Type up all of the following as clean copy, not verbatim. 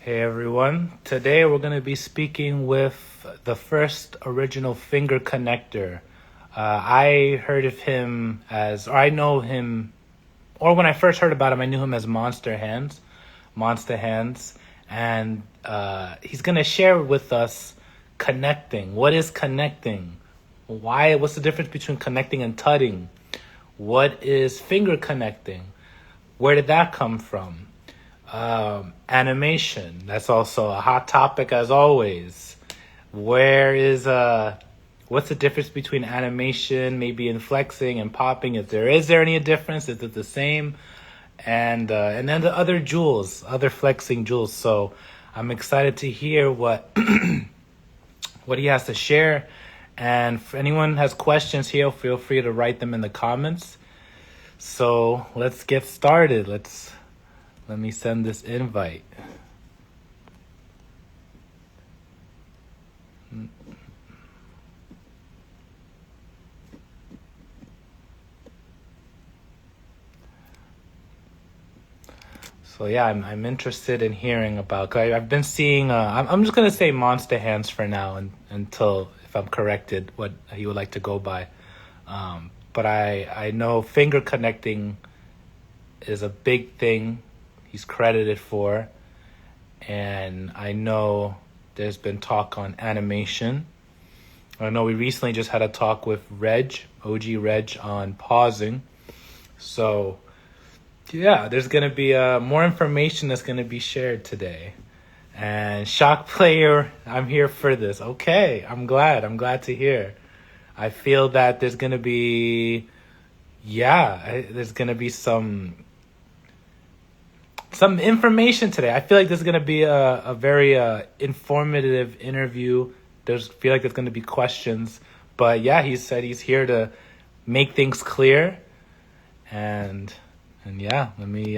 Hey everyone, today we're going to be speaking with the first original finger connector. I heard of him as, or I know him, or when I first heard about him, I knew him as Monster Hands, and he's going to share with us connecting. What is connecting? What's the difference between connecting and tutting? What is finger connecting? Where did that come from? Animation. That's also a hot topic as always. What's the difference between animation, maybe in flexing and popping? Is there any difference? Is it the same? And then the other jewels, other flexing jewels. So I'm excited to hear what what he has to share. And if anyone has questions here, feel free to write them in the comments. So let's get started. Let me send this invite. So yeah, I'm interested in hearing about. 'Cause I've been seeing. I'm just gonna say Monster Hands for now, until if I'm corrected, what he would like to go by. But I know finger connecting is a big thing he's credited for, and I know there's been talk on animation. I know we recently just had a talk with OG Reg, on pausing. So yeah, there's gonna be more information that's gonna be shared today. And Shock Player, I'm here for this. Okay, I'm glad. I'm glad to hear. I feel that there's gonna be, there's gonna be some information today. I feel like there's gonna be a very informative interview. Feel like there's gonna be questions, but yeah, he said he's here to make things clear, and yeah, let me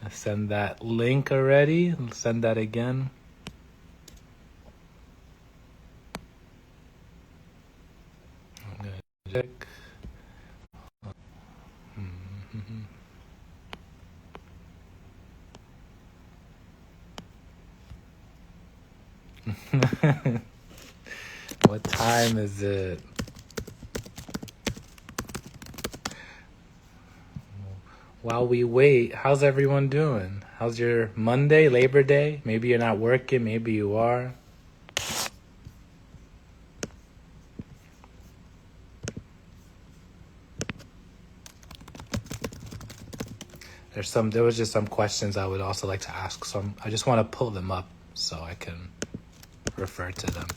send that link already. I'll send that again. I'm gonna check. What time is it? While we wait, how's everyone doing? How's your Monday, Labor Day? Maybe you're not working, maybe you are. There was just some questions I would also like to ask, so I just want to pull them up so I can refer to them.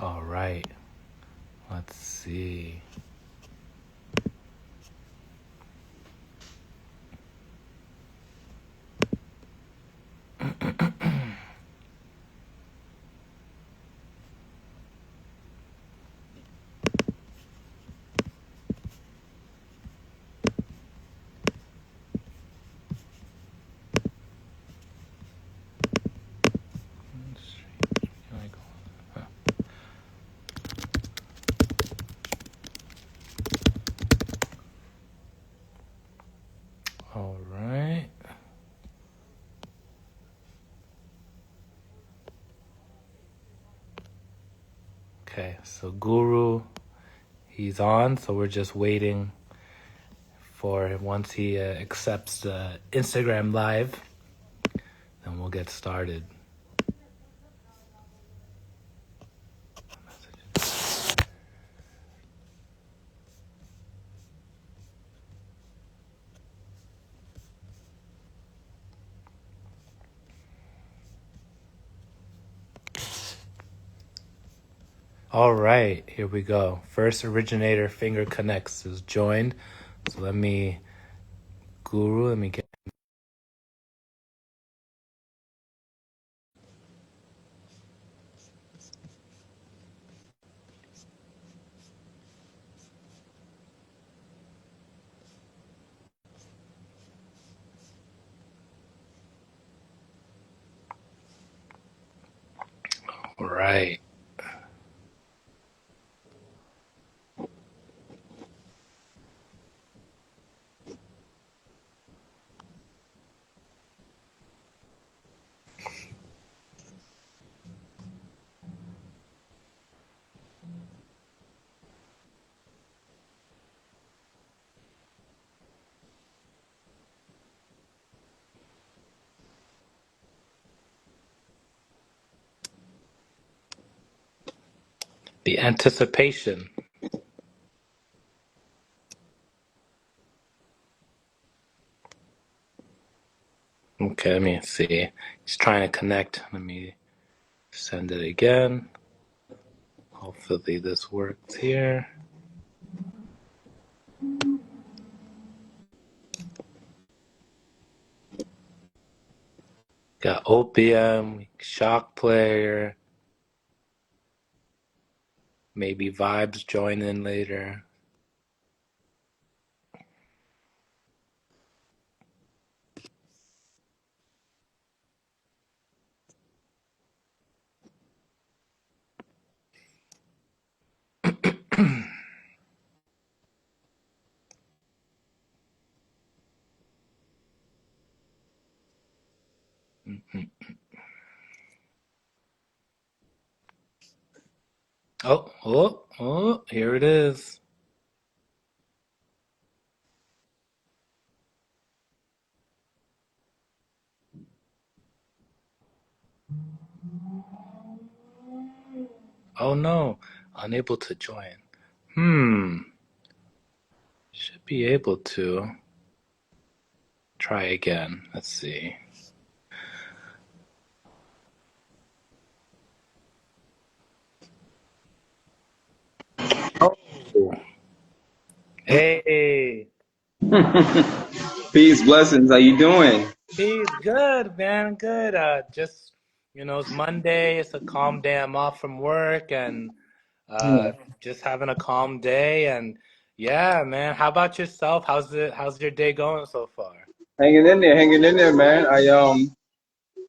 All right. Let's see. All right. Okay, so Guru, he's on, so we're just waiting for him. Once he accepts the Instagram live, then we'll get started. All right, here we go. First originator finger connects is joined. So let me get. All right. The anticipation. Okay, let me see. He's trying to connect. Let me send it again. Hopefully this works here. Got Opium, Shock Player, maybe Vibes join in later. Oh, here it is. Oh no, unable to join. Should be able to. Try again. Let's see. Oh. Hey. Peace, blessings. How you doing? He's good, man. Good. Just it's Monday. It's a calm day. I'm off from work and Yeah. just having a calm day. And yeah, man. How about yourself? How's your day going so far? Hanging in there, man.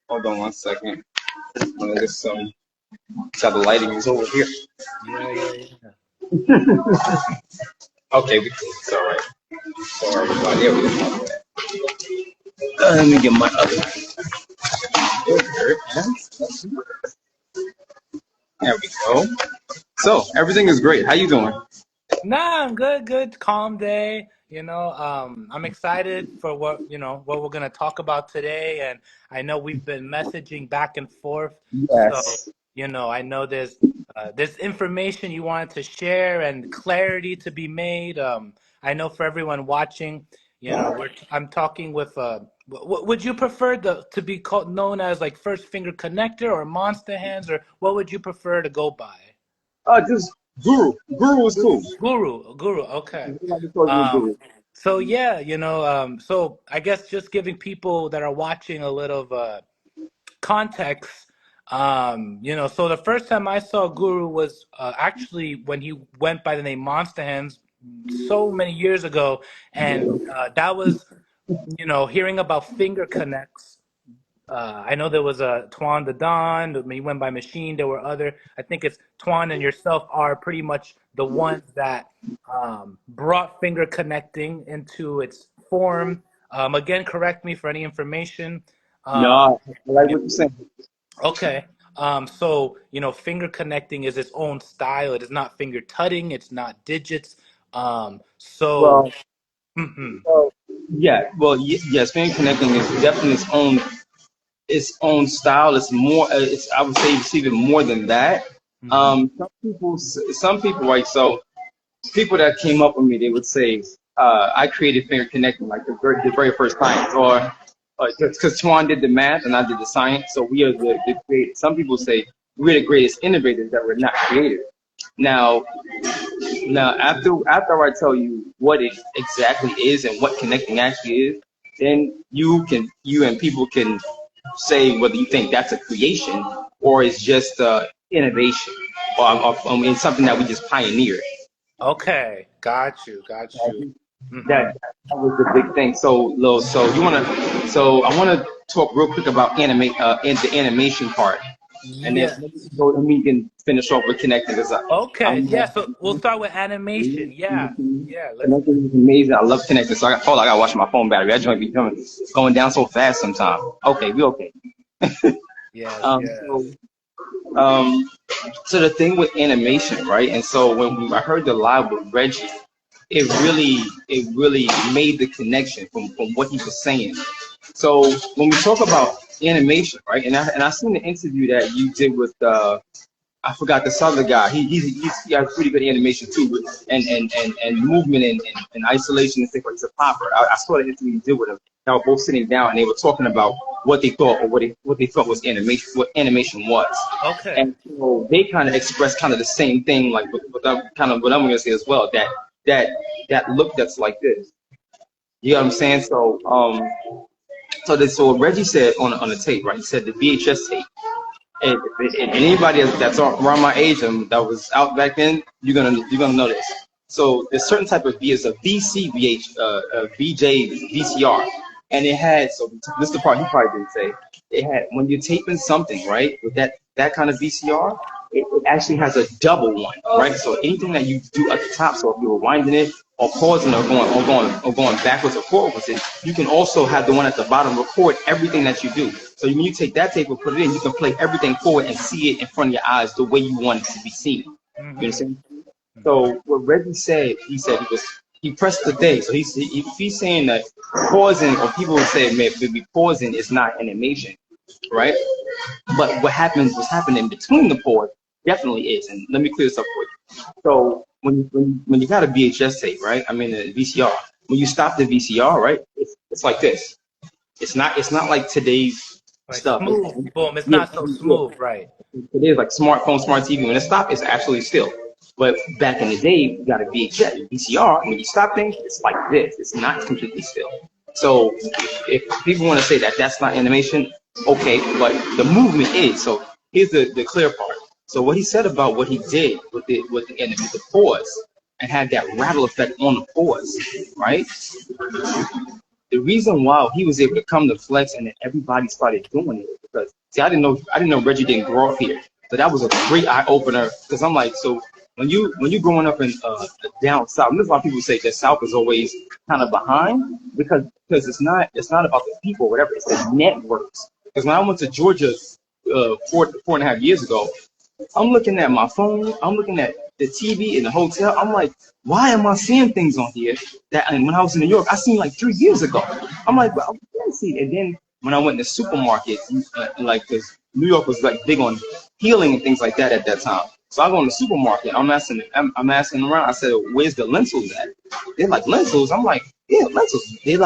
Hold on one second. Just how the lighting is over here. Yeah. Okay, it's all right. Sorry, everybody. There we go. Let me get my other. There we go. So everything is great. How you doing? Nah, I'm good. Calm day. I'm excited for what we're gonna talk about today. And I know we've been messaging back and forth. So, Yes. I know there's information you wanted to share and clarity to be made. I know for everyone watching, I'm talking with would you prefer to be called known as like First Finger Connector or Monster Hands, or what would you prefer to go by? Just Guru. Guru is cool. Guru. Okay. Everybody calls me Um, Guru. so yeah, so I guess just giving people that are watching a little context. So the first time I saw Guru was actually when he went by the name Monster Hands so many years ago, and that was hearing about finger connects. I know there was a Twan the Don. He went by Machine. There were other. I think it's Twan and yourself are pretty much the ones that brought finger connecting into its form. Again, correct me for any information. Um, No, I like you- what you're saying. okay. So finger connecting is its own style. It is not finger tutting. It's not digits. So. Well, Mhm. yeah. Well, yes. Fan connecting is definitely its own style. It's more. It's I would say it's even more than that. Mhm. Some people, right? So people that came up with me, they would say, I created finger connecting like the very first time, or because Twan did the math and I did the science, so we are the creators. Some people say we're the greatest innovators that we're not creators. Now, after I tell you what it exactly is and what connecting actually is, then you and people can say whether you think that's a creation or it's just innovation or I mean, something that we just pioneered. Okay. Got you. Got you. Mhm. That was the big thing. So, Lil, so I wanna talk real quick about the animation part, and then Yes. and we can finish off with connecting. Cause Okay. I'm Yeah. So we'll start with animation. Yeah. Yeah. Let's. connecting is amazing. I love connecting. So I gotta watch my phone battery. That joint be going down so fast sometimes. Okay, we okay. Yes. Um, so, Yes. um, so the thing with animation, right? And so when I heard the live with Reggie, it really made the connection from what he was saying. So when we talk about animation, right? And I seen the interview that you did with I forgot this other guy. He has pretty good animation too, and movement and isolation and things like. He's a popper. I saw the interview he did with him. They were both sitting down and they were talking about what they thought or what they thought was animation, what animation was. Okay. And so they kind of expressed kind of the same thing, like with kind of what I'm going to say as well. That look that's like this. You know what I'm saying? So Reggie said on the tape, right? He said the VHS tape. And anybody that's around my age that was out back then, you're gonna know this. So there's certain type of V is a VC VJ VCR, and it had this is the part he probably didn't say. It had when you're taping something right with that kind of VCR, it actually has a double one, right? So anything that you do at the top, so if you were winding it or pausing or going backwards or forward with it, you can also have the one at the bottom record everything that you do. So when you take that tape and put it in, you can play everything forward and see it in front of your eyes the way you want it to be seen. You understand? So what Reggie said, he pressed the day. So he's saying that pausing, or people would say maybe pausing is not animation, right? But what's happening between the pause definitely is. And let me clear this up for you. So when you got a VHS tape, right? I mean a VCR. When you stop the VCR, right? It's like this. It's not like today's Like stuff. Smooth. Boom. It's not so smooth, right? Today's like smartphone, smart TV. When it stops, it's actually still. But back in the day, you got a VHS, VCR. When you stop things, it's like this. It's not completely still. So if people want to say that that's not animation, okay, but the movement is. So here's the clear part. So what he said about what he did with the pause and had that rattle effect on the pause, right? The reason why he was able to come to Flex and then everybody started doing it because see, I didn't know Reggie didn't grow up here. So that was a great eye opener because I'm like, so when you growing up in down south, and this is why people say that South is always kind of behind because it's not about the people or whatever, it's the networks. Because when I went to Georgia 4.5 years ago, I'm looking at my phone, I'm looking at the TV in the hotel. I'm like, why am I seeing things on here that and when I was in New York, I seen like 3 years ago? I'm like, well, I can't see it. And then when I went to the supermarket, like, because New York was like big on healing and things like that at that time. So I go in the supermarket, I'm asking around. I said, where's the lentils at? They're like, lentils? I'm like, yeah, lentils. They're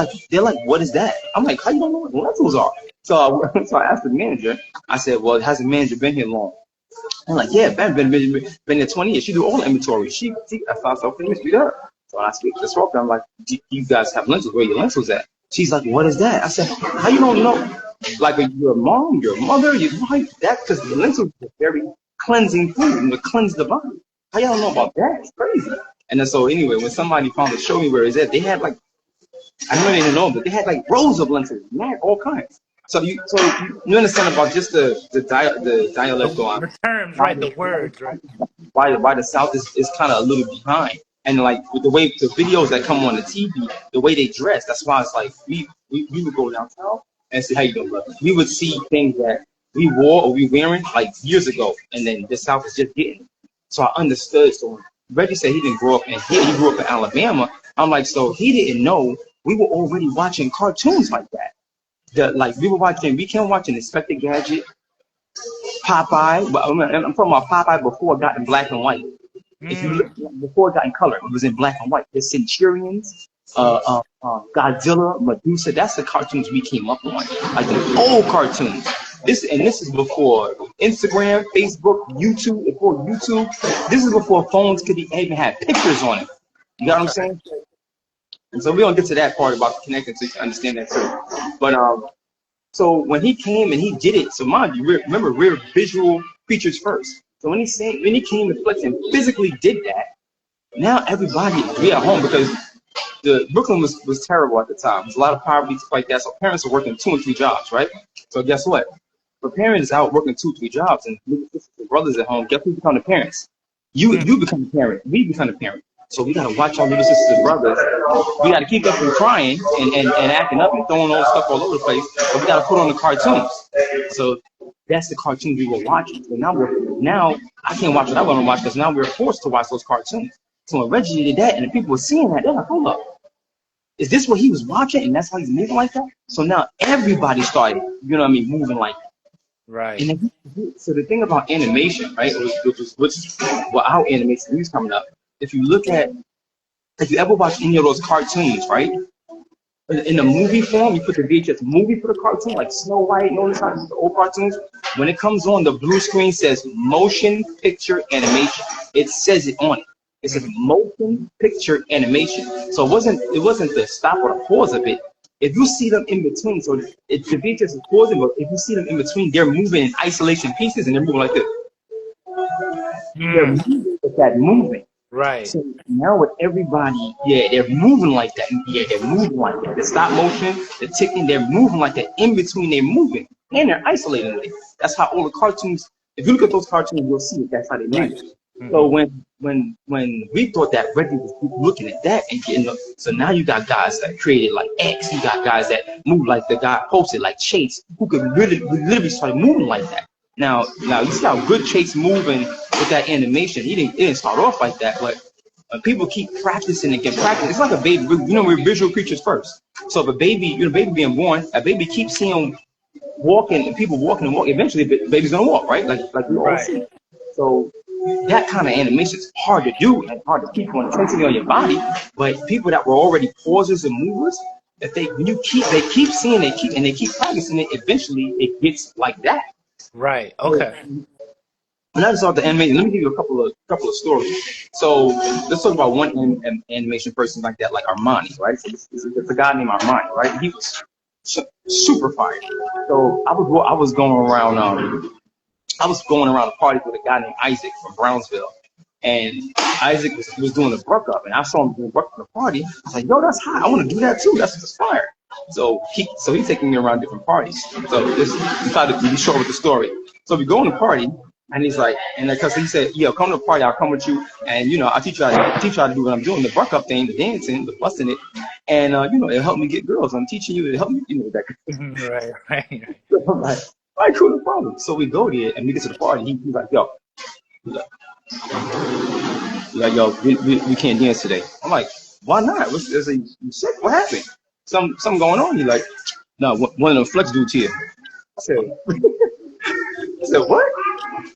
like, what is that? I'm like, how you don't know what lentils are? So I asked the manager. I said, well, has the manager been here long? I'm like, yeah, been here 20 years. She do all the inventory. I thought so. Let me speak to her. So I speak to this worker. I'm like, do you guys have lentils? Where your lentils at? She's like, what is that? I said, how you don't know? Like your mom, your mother, your wife, that because the lentils are very cleansing food and it cleanse the body. How y'all know about that? It's crazy. And then so anyway, when somebody found to show me where it's at, they had like, I don't even know, but they had like rows of lentils, man, all kinds. So you understand about just the dialect going. The terms, right? The words, right? Why the South is kind of a little behind, and like with the way the videos that come on the TV, the way they dress, that's why it's like we would go downtown and say how you doing, brother. We would see things that we wore or we wearing like years ago, and then the South is just getting. So I understood. So when Reggie said he didn't grow up in here, he grew up in Alabama. I'm like, so he didn't know we were already watching cartoons like that. We can't watch an Inspector Gadget, Popeye, but I'm talking about Popeye before it got in black and white. If you look before it got in color, it was in black and white. The Centurions, Godzilla, Medusa, that's the cartoons we came up on, like the old cartoons. This is before Instagram, Facebook, YouTube. Before YouTube, this is before phones could even have pictures on it. You got what I'm saying? And so we don't get to that part about connecting so you can understand that too. But so when he came and he did it, so mind you, remember we're visual creatures first. So when he came to Flex and physically did that, now everybody we at home because the Brooklyn was terrible at the time. There's a lot of poverty, stuff like that. So parents are working 2 and 3 jobs, right? So guess what? The parents out working 2 or 3 jobs and the brothers at home, guess who become the parents? You become the parent. We become the parent. So we gotta watch our little sisters and brothers. We gotta keep them from crying and acting up and throwing all stuff all over the place. But we gotta put on the cartoons. So that's the cartoons we were watching. So now I can't watch what I want to watch because now we're forced to watch those cartoons. So when Reggie did that and the people were seeing that, they're like, hold up. Is this what he was watching and that's why he's moving like that? So now everybody started, moving like that. Right. And so the thing about animation, right, which is well, how animation is coming up. If you look at, if you ever watch any of those cartoons, right, in the movie form, you put the VHS movie for the cartoon, like Snow White and all this kind of the old cartoons. When it comes on, the blue screen says motion picture animation. It says it on it. It says Mhm. motion picture animation. So it wasn't the stop or the pause of it. If you see them in between, so the VHS is pausing, but if you see them in between, they're moving in isolation pieces and they're moving like this. They're Mm. moving with that movement. Right. So now with everybody, yeah, they're moving like that. Yeah, they're moving like that. The stop motion, the ticking, they're moving like that. In between, they're moving and they're isolating it. That's how all the cartoons. If you look at those cartoons, you'll see it. That's how they Right. move. So Hmm. when we thought that Reggie was looking at that and getting up, so now you got guys that created like X. You got guys that move like the guy posted, like Chase, who could really literally start moving like that. Now you see how good Chase moving with that animation. He didn't start off like that, but people keep practicing and get practice. It's like a baby. You know, we're visual creatures first. So if a baby, baby being born, a baby keeps seeing walking and people walking and walking. Eventually, the baby's gonna walk, right? Like we all Right. see. So that kind of animation is hard to do and hard to keep on intensity on your body. But people that were already pausers and movers, if they keep seeing, they keep practicing it. Eventually, it gets like that. Right. So, Okay. and I just saw the animation. Let me give you a couple of stories. So let's talk about one animation person like that, like Armani, right? So it's a guy named Armani, right? He was super fire. So I was going around the party with a guy named Isaac from Brownsville. And Isaac was doing the Bruck up, and I saw him doing Bruck up at the party. I was like, yo, that's hot. I want to do that too. That's just fire. So he's taking me around different parties. So this we try to be short with the story. So we go in the party, and he's like, and because he said, yo, come to the party, I'll come with you, and I'll teach you how to do what I'm doing, the Bruck up thing, the dancing, the busting it, and it'll help me get girls. I'm teaching you, it'll help me, with that. Mhm. Right. Right. So I'm like, all right, cool, no problem. So we go there, and we get to the party. He's like, yo. Like, yo, we can't dance today. I'm like, why not? You sick? What happened? Something going on? He's like, no, one of the flex dudes here. I said, what?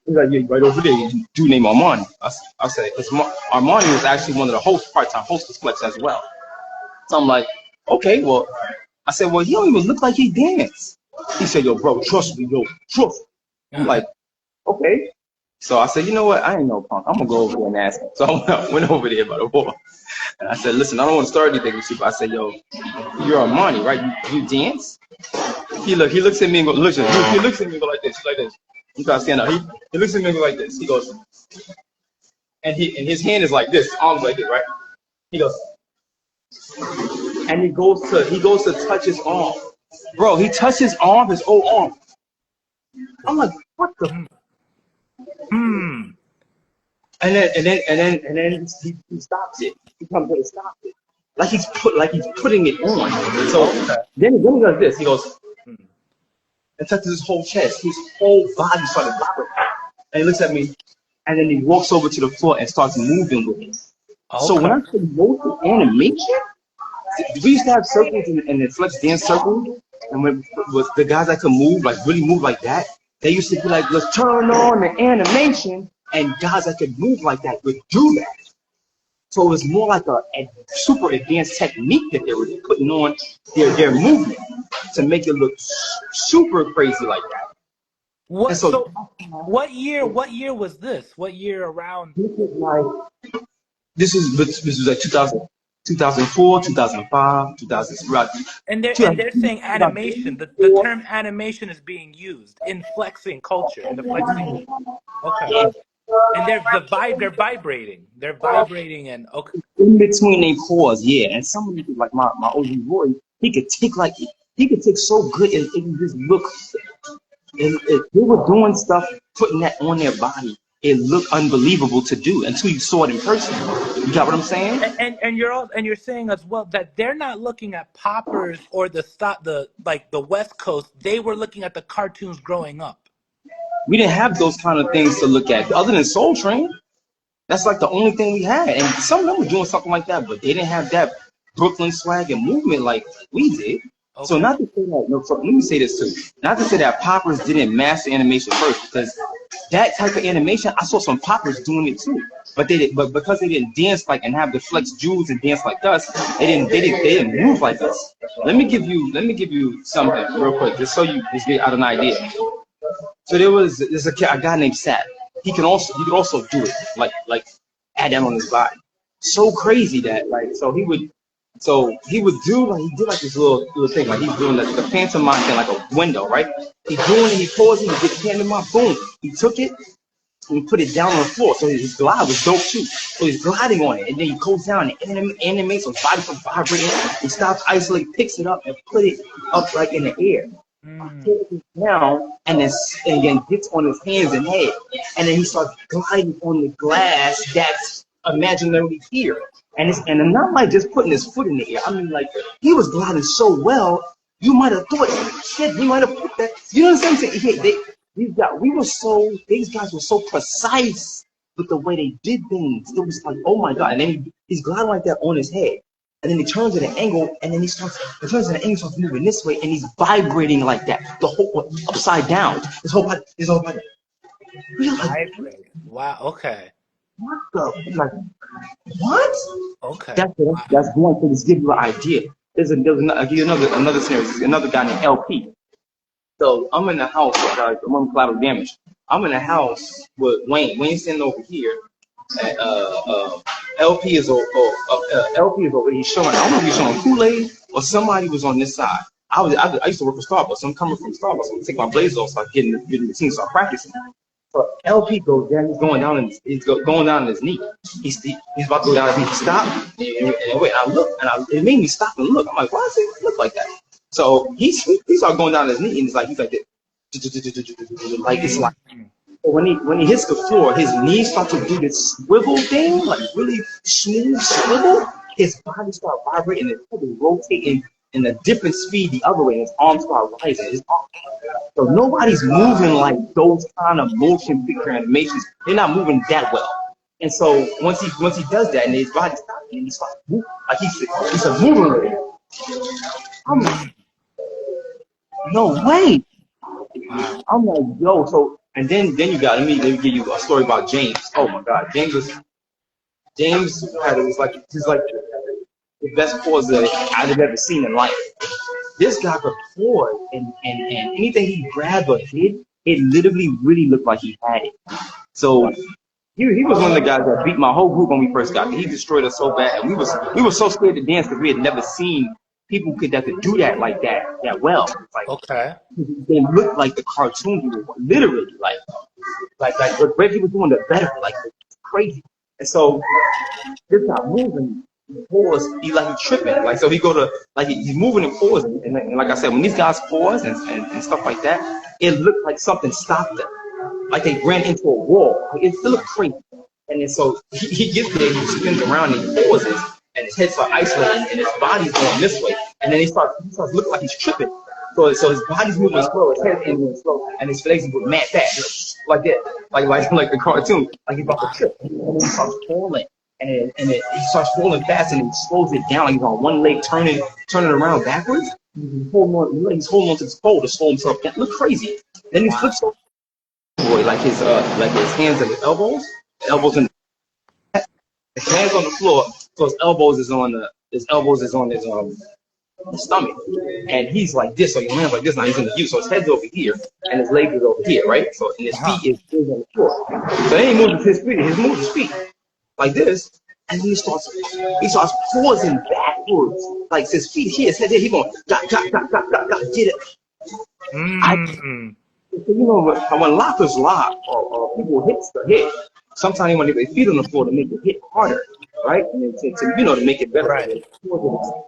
He's like, yeah, right over there, dude named Armani. I said, because Armani was actually one of the part-time hosts of Flex as well. So I'm like, okay, well, I said, well, he don't even look like he dance. He said, yo, bro, trust me, yo, trust me. I'm like, okay. So I said, you know what? I ain't no punk. I'm gonna go over there and ask him. So I went over there by the wall, and I said, listen, I don't want to start anything with you, but I said, yo, you're Armani, right? You dance? He looks at me and goes, he looks at me and goes like this, like this. I'm trying to stand up. He looks at me and goes like this. He goes, and his hand is like this, arms like this, right? He goes, and he goes to touch his arm, bro. He touched his arm, his old arm. I'm like, what the? Hmm. And then he stops it. He comes in and stops it. Like he's putting it on. So then he does this. He goes and touches his whole chest. His whole body started vibrating. And he looks at me, and then he walks over to the floor and starts moving with it. So when Okay. I say motion animation, we used to have circles in the Flex dance circle, and when with the guys that could move, like really move like that, they used to be like, let's turn on the animation, and guys that could move like that would do that. So it was more like a super advanced technique that they were putting on their movement to make it look super crazy like that. And What? so So, what year? What year was this? What year around? this was like 2000, 2004, 2005, 2000, And they're saying animation. The 2004. term animation is being used in flexing culture, in the flexing. Okay. And they're vibrating. They're vibrating and okay. In between they pause, yeah. And some of them, like my OG Roy, he could take so good and it would just look. And if they were doing stuff, putting that on their body, it looked unbelievable to do until you saw it in person. You got what I'm saying? And you're saying as well that they're not looking at poppers or the West Coast. They were looking at the cartoons growing up. We didn't have those kind of things to look at other than Soul Train. That's like the only thing we had. And some of them were doing something like that, but they didn't have that Brooklyn swag and movement like we did. So Okay. not to say that, no, so let me say this too. Not to say that poppers didn't master animation first, because that type of animation, I saw some poppers doing it too. But they did, but because they didn't dance like and have the flex jewels and dance like us, they didn't move like us. Let me give you something real quick, just so you just get out an idea. So there's a guy named Sat. He could also do it like add that on his body. So crazy that like so he would do like he did like this little thing like he's doing the pantomime thing like a window, right? He's doing it, he paused it, he get the pantomime, boom. He took it and he put it down on the floor. So his glide was dope too. So he's gliding on it, and then he goes down and animates his body from vibrating. He stops, isolates, picks it up, and put it up like in the air. Mm. Pulls it down and then gets on his hands and head, and then he starts gliding on the glass that's imaginarily here. And not like just putting his foot in the air. I mean, like he was gliding so well, you might have thought, shit, we might have put that. You know what I'm saying? These guys were so precise with the way they did things. It was like, oh my god! And then he's gliding like that on his head, and then he turns at an angle, and then he turns at an angle, starts moving this way, and he's vibrating like that, the whole upside down. His whole body. We're like, Vibrate. Wow. Okay. what the? Like, what? Okay. That's going to just give you an idea. I'll give you another scenario. There's another guy named LP. So I'm in the house, I'm on collateral damage. I'm in the house with Wayne. Wayne's sitting over here. And, LP is LP is over. He's showing. I don't know if he's showing Kool-Aid or somebody was on this side. I used to work for Starbucks. So I'm coming from Starbucks. I'm take my blazer off, start getting the team, start practicing. So LP goes down. He's going down, and going down on his knee. He's about to go down his knee. He stopped. And wait, I look, it made me stop and look. I'm like, why does it look like that? So he started going down his knee, and he's like this. Like it's like when he hits the floor, his knees start to do this swivel thing, like really smooth swivel. His body starts vibrating and probably rotating in a different speed the other way, and his arms start rising. So nobody's moving like those kind of motion picture animations. They're not moving that well. And so once he does that, and his body stops, and he starts moving, like he's a moving. I'm like, no way. Wow. I'm like, yo, so and then you got let me give you a story about James. Oh my god, James was like the best pause that I've ever seen in life. This guy could pause and anything he grabbed or hit, it literally really looked like he had it. So he was one of the guys that beat my whole group when we first got there. He destroyed us so bad. And we were so scared to dance because we had never seen people that could do that like that well. Like Okay. they looked like the cartoon he was literally like the way he was doing the better, like it's crazy. And so this guy moving, he pause, he's tripping. Like so he go to like he's moving and pausing. And like I said, when these guys pause and stuff like that, it looked like something stopped them. Like they ran into a wall. Like, it looked crazy. And then so he gets there, he spins around and he pauses, and his head starts isolating and his body's going this way. And then he starts looking like he's tripping. So his body's moving slow, his head's moving slow, and his legs move mad fast, like that, like the cartoon, like he's about to trip. And then he starts falling, and he starts falling fast, and he slows it down, like he's on one leg, turning around backwards. He's holding on to his pole to slow himself down. Look crazy. Then he flips over, like his hands and his elbows in his hands on the floor, so his elbows is on his stomach, and he's like this, so he lands like this. Now he's in the U, so his head's over here, and his legs is over here, right? So and his feet is on the floor. So then he moves his feet like this, and he starts pausing backwards, like his feet here, his head there. He going got, get it. You know, when lockers lock or people hit, sometimes they want to get their feet on the floor to make it hit harder, right? And to make it better. Right.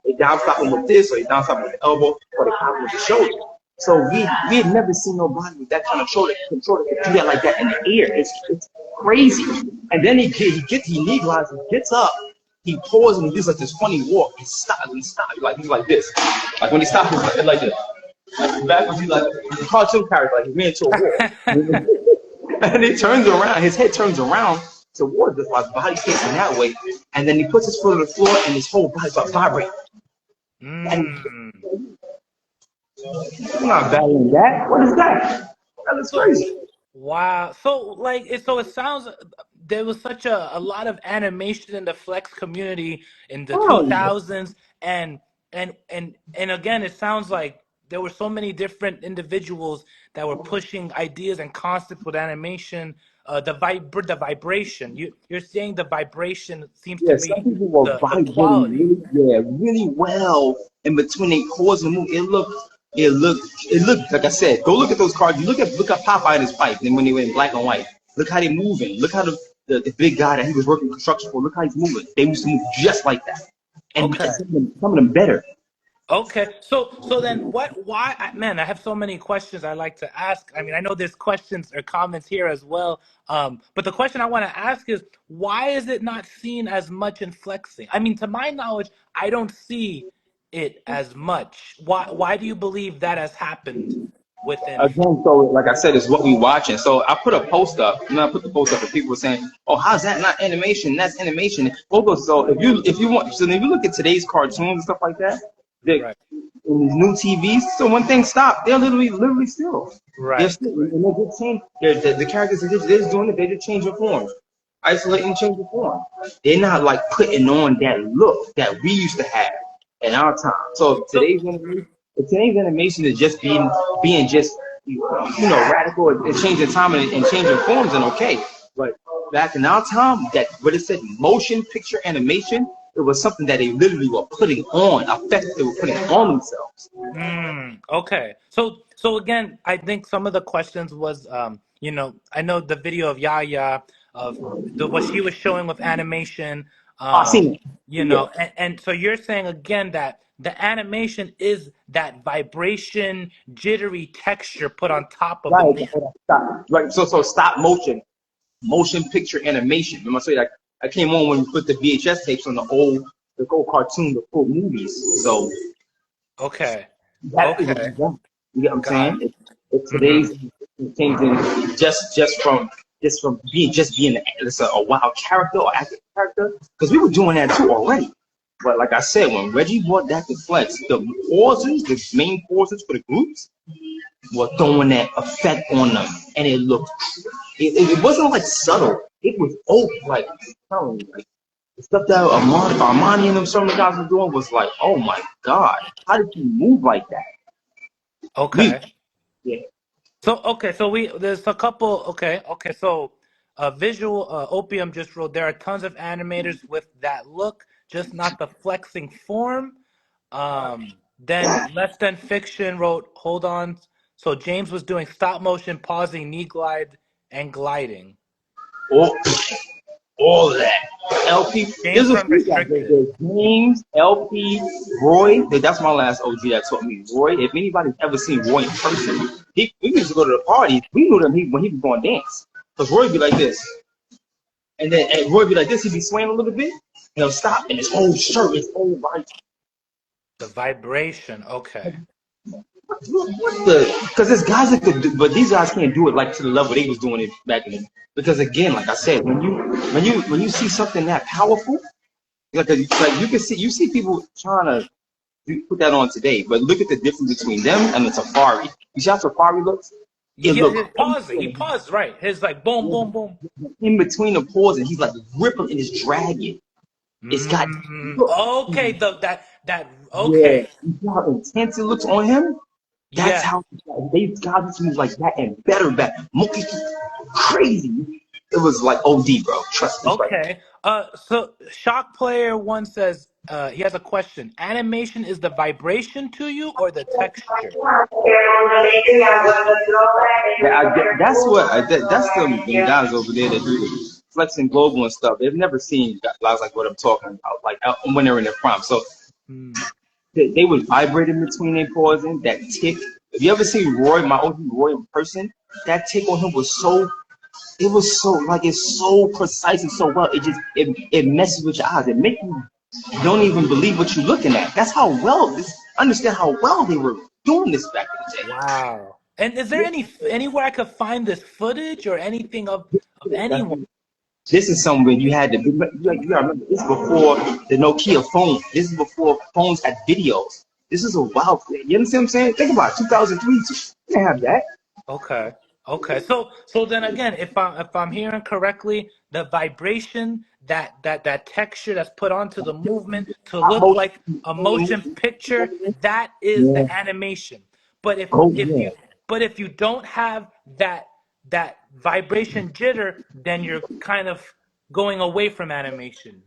They down stop them with this, or they down stop them with the elbow, or they pop them with the shoulder. So we had never seen nobody with that kind of shoulder control that could do that like that in the air. It's crazy. And then he knee glides, he gets up, he pauses and he does like this funny walk. He stops, like he's like this. Like when he stops, he's like this. Like backwards, he's like the cartoon character, like he ran into a wall. And he turns around, his head turns around towards us, like his body facing that way, and then he puts his foot on the floor and his whole body starts vibrating. I'm not battling that. What is that? That looks So crazy. wow. So it sounds there was such a lot of animation in the Flex community in the Oh, yeah. 2000s and and again it sounds like there were so many different individuals that were pushing ideas and concepts with animation. The vibration. You're saying the vibration seems to Yeah, some be people were the vibrating quality. really, yeah, really well in between they pause and move. It looked like I said. Go look at those cards. You look at Popeye and his wife, and when they were in black and white, look how they moving. Look how the big guy that he was working construction for. Look how he's moving. They used to move just like that, and Okay. some of them better. Okay, so then why, man, I have so many questions I like to ask. I mean, I know there's questions or comments here as well. But the question I want to ask is why is it not seen as much in flexing? I mean, to my knowledge, I don't see it as much. Why do you believe that has happened within Again, so like I said, it's what we watching. So I put a post up, and I put the post up, and people were saying, "Oh, how's that not animation? That's animation." So if you want, so if you look at today's cartoons and stuff like that, they right, in these new TVs. So when things stop, they're literally still. They're right, still, and they just change. The characters they're just doing it. They just change the form, isolate and change the form. They're not like putting on that look that we used to have in our time. So so today's animation is just being just radical and changing time and changing forms and okay. But back in our time, that what it said motion picture animation, it was something that they literally were putting on, effect they were putting on themselves. Okay. So again, I think some of the questions was, I know the video of Yaya of what she was showing with animation, I seen it. Yeah. and so you're saying again that the animation is that vibration, jittery texture put on top of the Right. music. Stop. Right. So stop motion picture animation. Remember I say that I came on when we put the VHS tapes on the old cartoon, the full movies. So Okay. that is Okay. exactly. You get what I'm Got saying? it. It's Hmm. today's changing just from being a wild character or active character because we were doing that too already. But like I said, when Reggie brought that to Flex, the main pauses for the groups were throwing that effect on them, and it wasn't like subtle. It was like I'm telling you, like the stuff that Armani and them some of the guys were doing was like, oh my god, how did you move like that? We Okay. yeah. So there's a couple. Okay. So, visual opium just wrote there are tons of animators with that look, just not the flexing form. Then less than fiction wrote, hold on. So James was doing stop motion, pausing, knee glide, and gliding. all, all of that. LP, James there's a from few guys. Restricted. There's James, LP, Roy. That's my last OG that taught me. Roy, if anybody's ever seen Roy in person, we used to go to the parties. We knew them when he was going to dance. Because Roy would be like this. And Roy would be like this. He'd be swaying a little bit. And he'll stop. And his whole shirt, his whole body. The vibration. Okay. What the? Because there's guys that could do, but these guys can't do it like to the level they was doing it back then. Because again, like I said, when you see something that powerful, like you see people trying to put that on today, but look at the difference between them and the Safari. You see how Safari looks? It Yeah, look his pausing. He paused right. His like boom, boom, boom. in between the pause, and he's like ripping and it's dragging. It's got look. Okay. That. Yeah, Okay. you see how intense it looks on him? That's Yes. how these guys move like that and better. Monkey crazy. It was like OD, bro. Trust me, right? Okay. So Shock Player One says he has a question. Animation is the vibration to you or the texture? Yeah, that's the guys over there that do the flexing global and stuff. They've never seen guys like what I'm talking about, like when they're in their prime. So Hmm. they would vibrate in between their pausing. That tick. If you ever see Roy, my OG Roy in person, that tick on him was so. It was so like it's so precise and so well. It messes with your eyes. It makes you don't even believe what you're looking at. That's how well this. Understand how well they were doing this back in the Wow. And is there anywhere I could find this footage or anything of anyone? day. This is something you had to be. You gotta remember, this is before the Nokia phone. This is before phones had videos. This is a wild thing. You understand what I'm saying? Think about it. 2003. You didn't have that. Okay. Okay. So then again, if I'm hearing correctly, the vibration, that texture that's put onto the movement to Stop look motion. like a motion picture, that is Yeah. the animation. But if Oh if yeah. you but if you don't have that vibration jitter, then you're kind of going away from animation,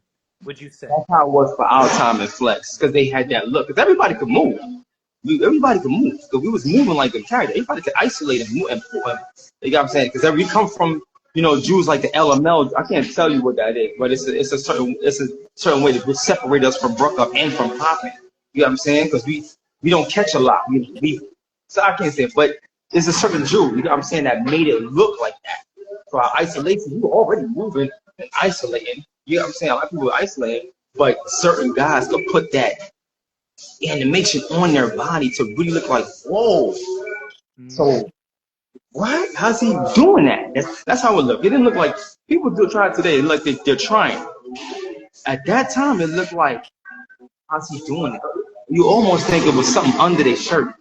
would you say? That's how it was for our time in Flex, because they had that look. Because everybody could move. Everybody could move. Because we was moving like a character. Everybody could isolate and move. You got what I'm saying? Because we come from, Jews like the LML. I can't tell you what that is, but it's a certain way to separate us from Brook Up and from popping. You know what I'm saying? Because we don't catch a lot. So I can't say it, but there's a certain Jew, you know what I'm saying, that made it look like that. So our isolation, we were already moving and isolating. You know what I'm saying? A lot of people were isolating, but certain guys could put that animation on their body to really look like, whoa. Mm, So what? How's he doing that? That's how it looked. It didn't look like people do try it today. It look like they're trying. At that time, it looked like, how's he doing it? You almost think it was something under their shirt.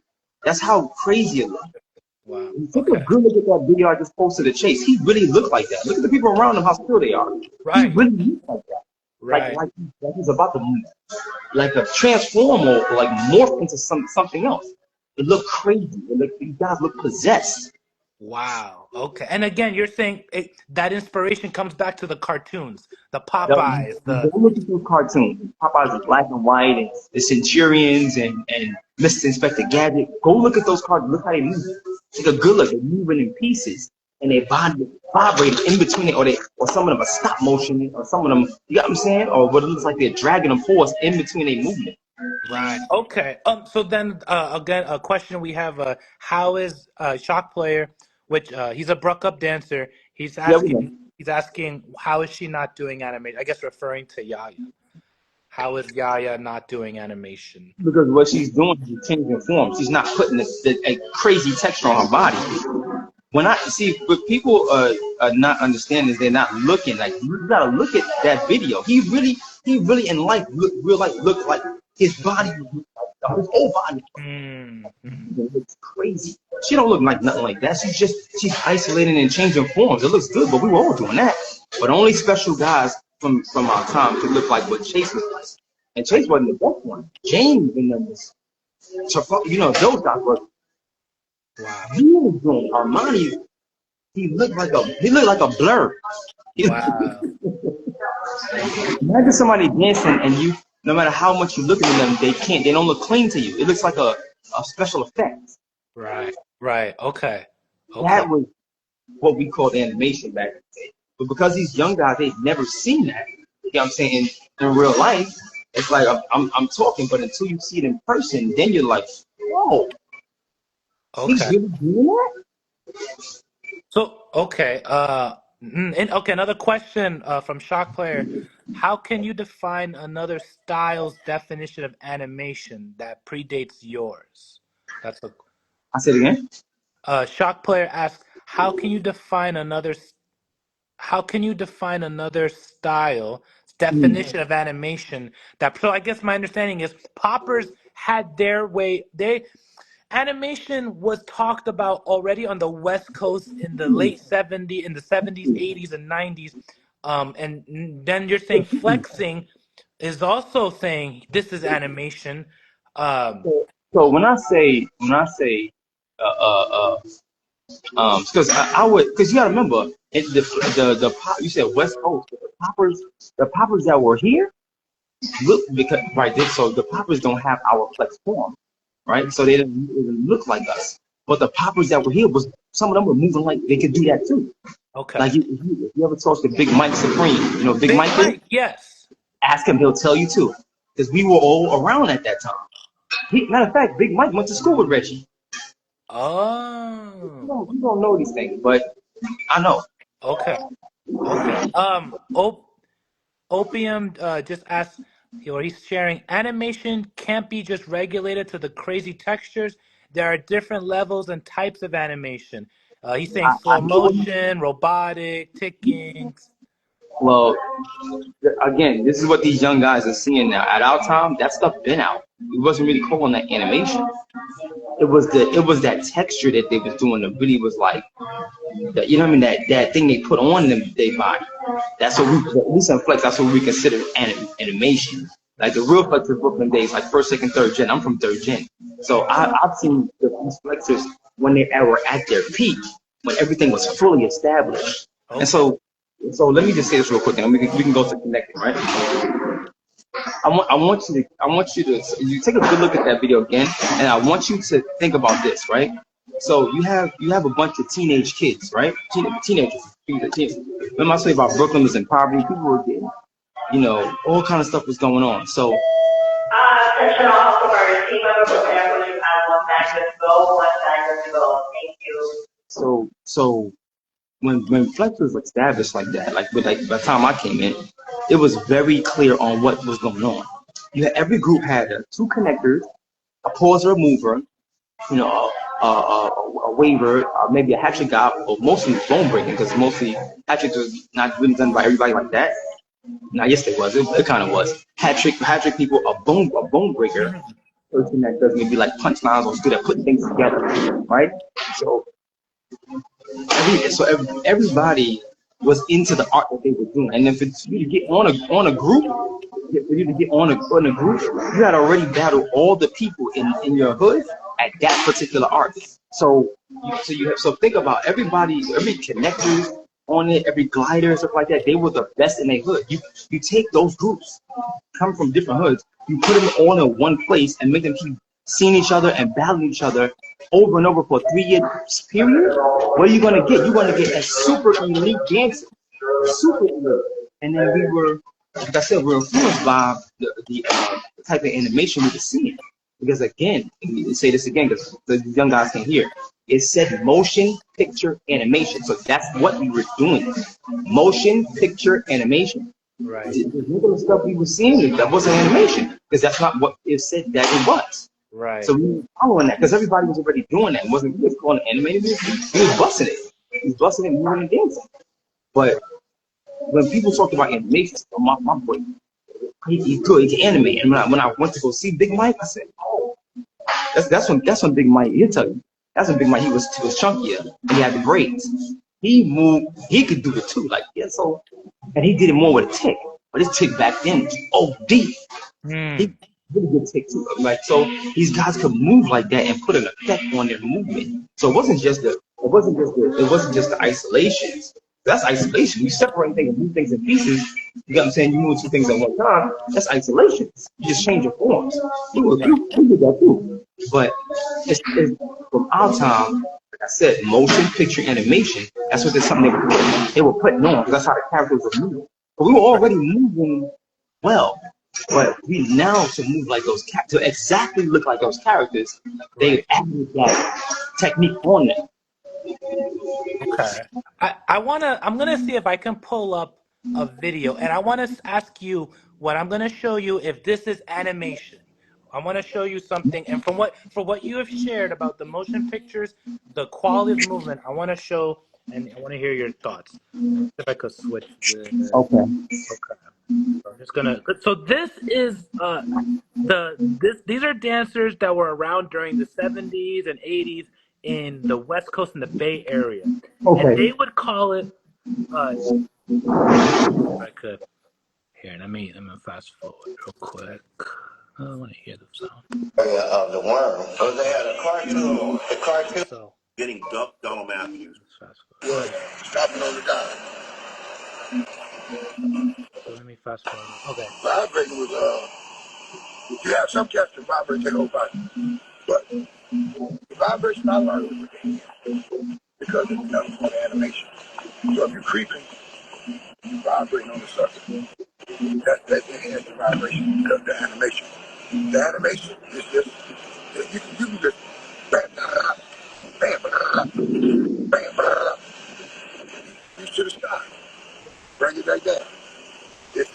That's how crazy it looked. wow. And take a Okay. good look at that video I just posted of Chase. He really looked like that. Look at the people around him, how still they are. He Right. really looked like that. Like Right. like like he's about to like a transform or like morph into something else. It looked crazy. These guys look possessed. Wow. Okay. And again, you're saying that inspiration comes back to the cartoons, the Go Popeyes, the look at those cartoons. Popeyes is black and white, and the Centurions and Mr. Inspector Gadget. Go look at those cartoons. Look how they move. Take a good look. They're moving in pieces, and their body vibrating in between it, or some of them are stop motion, or some of them, you got what I'm saying, or what it looks like they're dragging a force in between their movement. right. Okay. So then again, a question we have: how is Shock Player, which he's a Bruck Up dancer? He's Yeah, we know. asking. He's asking, how is she not doing animation? I guess referring to Yaya. How is Yaya not doing animation? Because what she's doing is changing form. She's not putting a crazy texture on her body. When I see what people are not understanding is they're not looking. Like, you gotta look at that video. He really in life look like his body, his whole body. Mm-hmm. It looks crazy. She don't look like nothing like that. She's isolating and changing forms. It looks good, but we were all doing that. But only special guys from our time could look like what Chase looked like. And Chase wasn't the best one. James and them was, those guys were Wow. really doing Armani. He looked like a blur. Wow. Imagine somebody dancing and you, no matter how much you look at them, they don't look clean to you. It looks like a special effect. Right. Right. Okay. Okay. That was what we called animation back in the day. But because these young guys, they've never seen that. You know what I'm saying? In real life, it's like I'm talking, but until you see it in person, then you're like, whoa, he's Okay. really doing that? So, okay, okay, another question from Shock Player. How can you define another style's definition of animation that predates yours? That's a I said again. Shock Player asks, how can you define another style definition of animation that, so I guess my understanding is poppers had their way. Animation was talked about already on the West Coast in the late 70s, in the 70s, 80s, and 90s. And then you're saying flexing is also saying this is animation. Um, So when I say because I would, because you gotta remember the pop, you said West Coast, the poppers that were here look, because right there, so the poppers don't have our flex form, right? So they didn't look like us. But the poppers that were here was, some of them were moving like they could do that too. okay. Like, if you ever talk to Big Mike Supreme, Big Big Mike is, Mike, yes. ask him, he'll tell you too. Because we were all around at that time. Matter of fact, Big Mike went to school with Reggie. Oh, You don't know these things, but I know. okay. Okay. Opium just asked, or he's sharing, animation can't be just regulated to the crazy textures. There are different levels and types of animation. He's saying I slow hear what you motion, robotic, ticking. Well, again, this is what these young guys are seeing now. At our time, that stuff been out. We wasn't really calling that animation. It was that texture that they was doing that really was like that, you know what I mean, that thing they put on them their body. That's what we, at least in Flex, that's what we consider animation. Like the real Flex of Brooklyn days, like first, second, third gen. I'm from third gen, so I've seen these Flexers when they were at their peak, when everything was fully established. Okay. And so let me just say this real quick, and we can go to connecting, right? I want you to you take a good look at that video again, and I want you to think about this, right? So you have a bunch of teenage kids, right? Teenagers. Remember I say about Brooklyn was in poverty, people were getting, all kind of stuff was going on. So Attention all customers, team member prepare for you at one time to go, one time to go. Thank you. so when Flex was established like that, like by the time I came in, it was very clear on what was going on. Every group had two connectors, a pauser, a mover, a waiver, maybe a hatchet guy, or mostly bone breaking, because mostly hatchet was not really done by everybody like that. Now, yes, it was. It kind of was. Hattrick people, a bone breaker, person that does maybe like punchlines or is good at putting things together, right? So everybody was into the art that they were doing, and if it's you to get on a group, for you to get on a group, you had already battled all the people in your hood at that particular art. So think about everybody, every connector on it, every glider, stuff like that. They were the best in their hood. You take those groups, come from different hoods, you put them all in one place and make them keep seeing each other and battling each other over and over for a 3-year period. What are you gonna get? You're gonna get a super elite dancer, super elite. And then we were, like I said, we were influenced by the type of animation we were seeing. Because again, let me say this again because the young guys can hear. It said motion picture animation. So that's what we were doing. Motion picture animation. Right. The regular stuff we were seeing, that wasn't animation. Because that's not what it said that it was. Right. So we were following that because everybody was already doing that. It wasn't we was calling it animated music. He was busting it. He was busting it, moving and dancing. But when people talk about animation, my boy, he's good. He can animate. And when I went to go see Big Mike, I said, "Oh, that's when Big Mike. He'll tell you. That's when Big Mike. He was chunkier. And he had the braids. He moved. He could do it too. Like so, and he did it more with a tick. But his tick back then was OD. He really good tick too. Like so, these guys could move like that and put an effect on their movement. So it wasn't just the isolations. That's isolation. You separate things and move things in pieces. You got what I'm saying? You move two things at one time. That's isolation. You just change your forms. We did that too. But it's from our time, like I said, motion picture animation. That's what there's something they were putting on because that's how the characters were moving. But we were already moving well. But we now to move like those to exactly look like those characters, they added that technique on them. Okay. I'm gonna see if I can pull up a video, and I want to ask you what I'm gonna show you if this is animation. I want to show you something, and from what you have shared about the motion pictures, the quality of the movement, I want to show, and I want to hear your thoughts. If I could switch this. Okay. Okay. I'm just gonna. So this is these are dancers that were around during the 70s and 80s in the West Coast in the Bay Area, and they would call it. If I could here, let me fast forward real quick. I want to hear the sound. Of the worm. So they had a cartoon. The cartoon So getting dumped on Matthews. fast forward. Was stopping on the dime. So let me fast forward. Okay. Vibrating was you have some cats that vibrate their whole body. But the vibration I learned was within because it's nothing on animation. So if you're creeping, you're vibrating on the surface. That's the enhance the vibration because the animation. The animation is just you can just bam, bam, bam, bam, you to the sky. Bring it right down. It's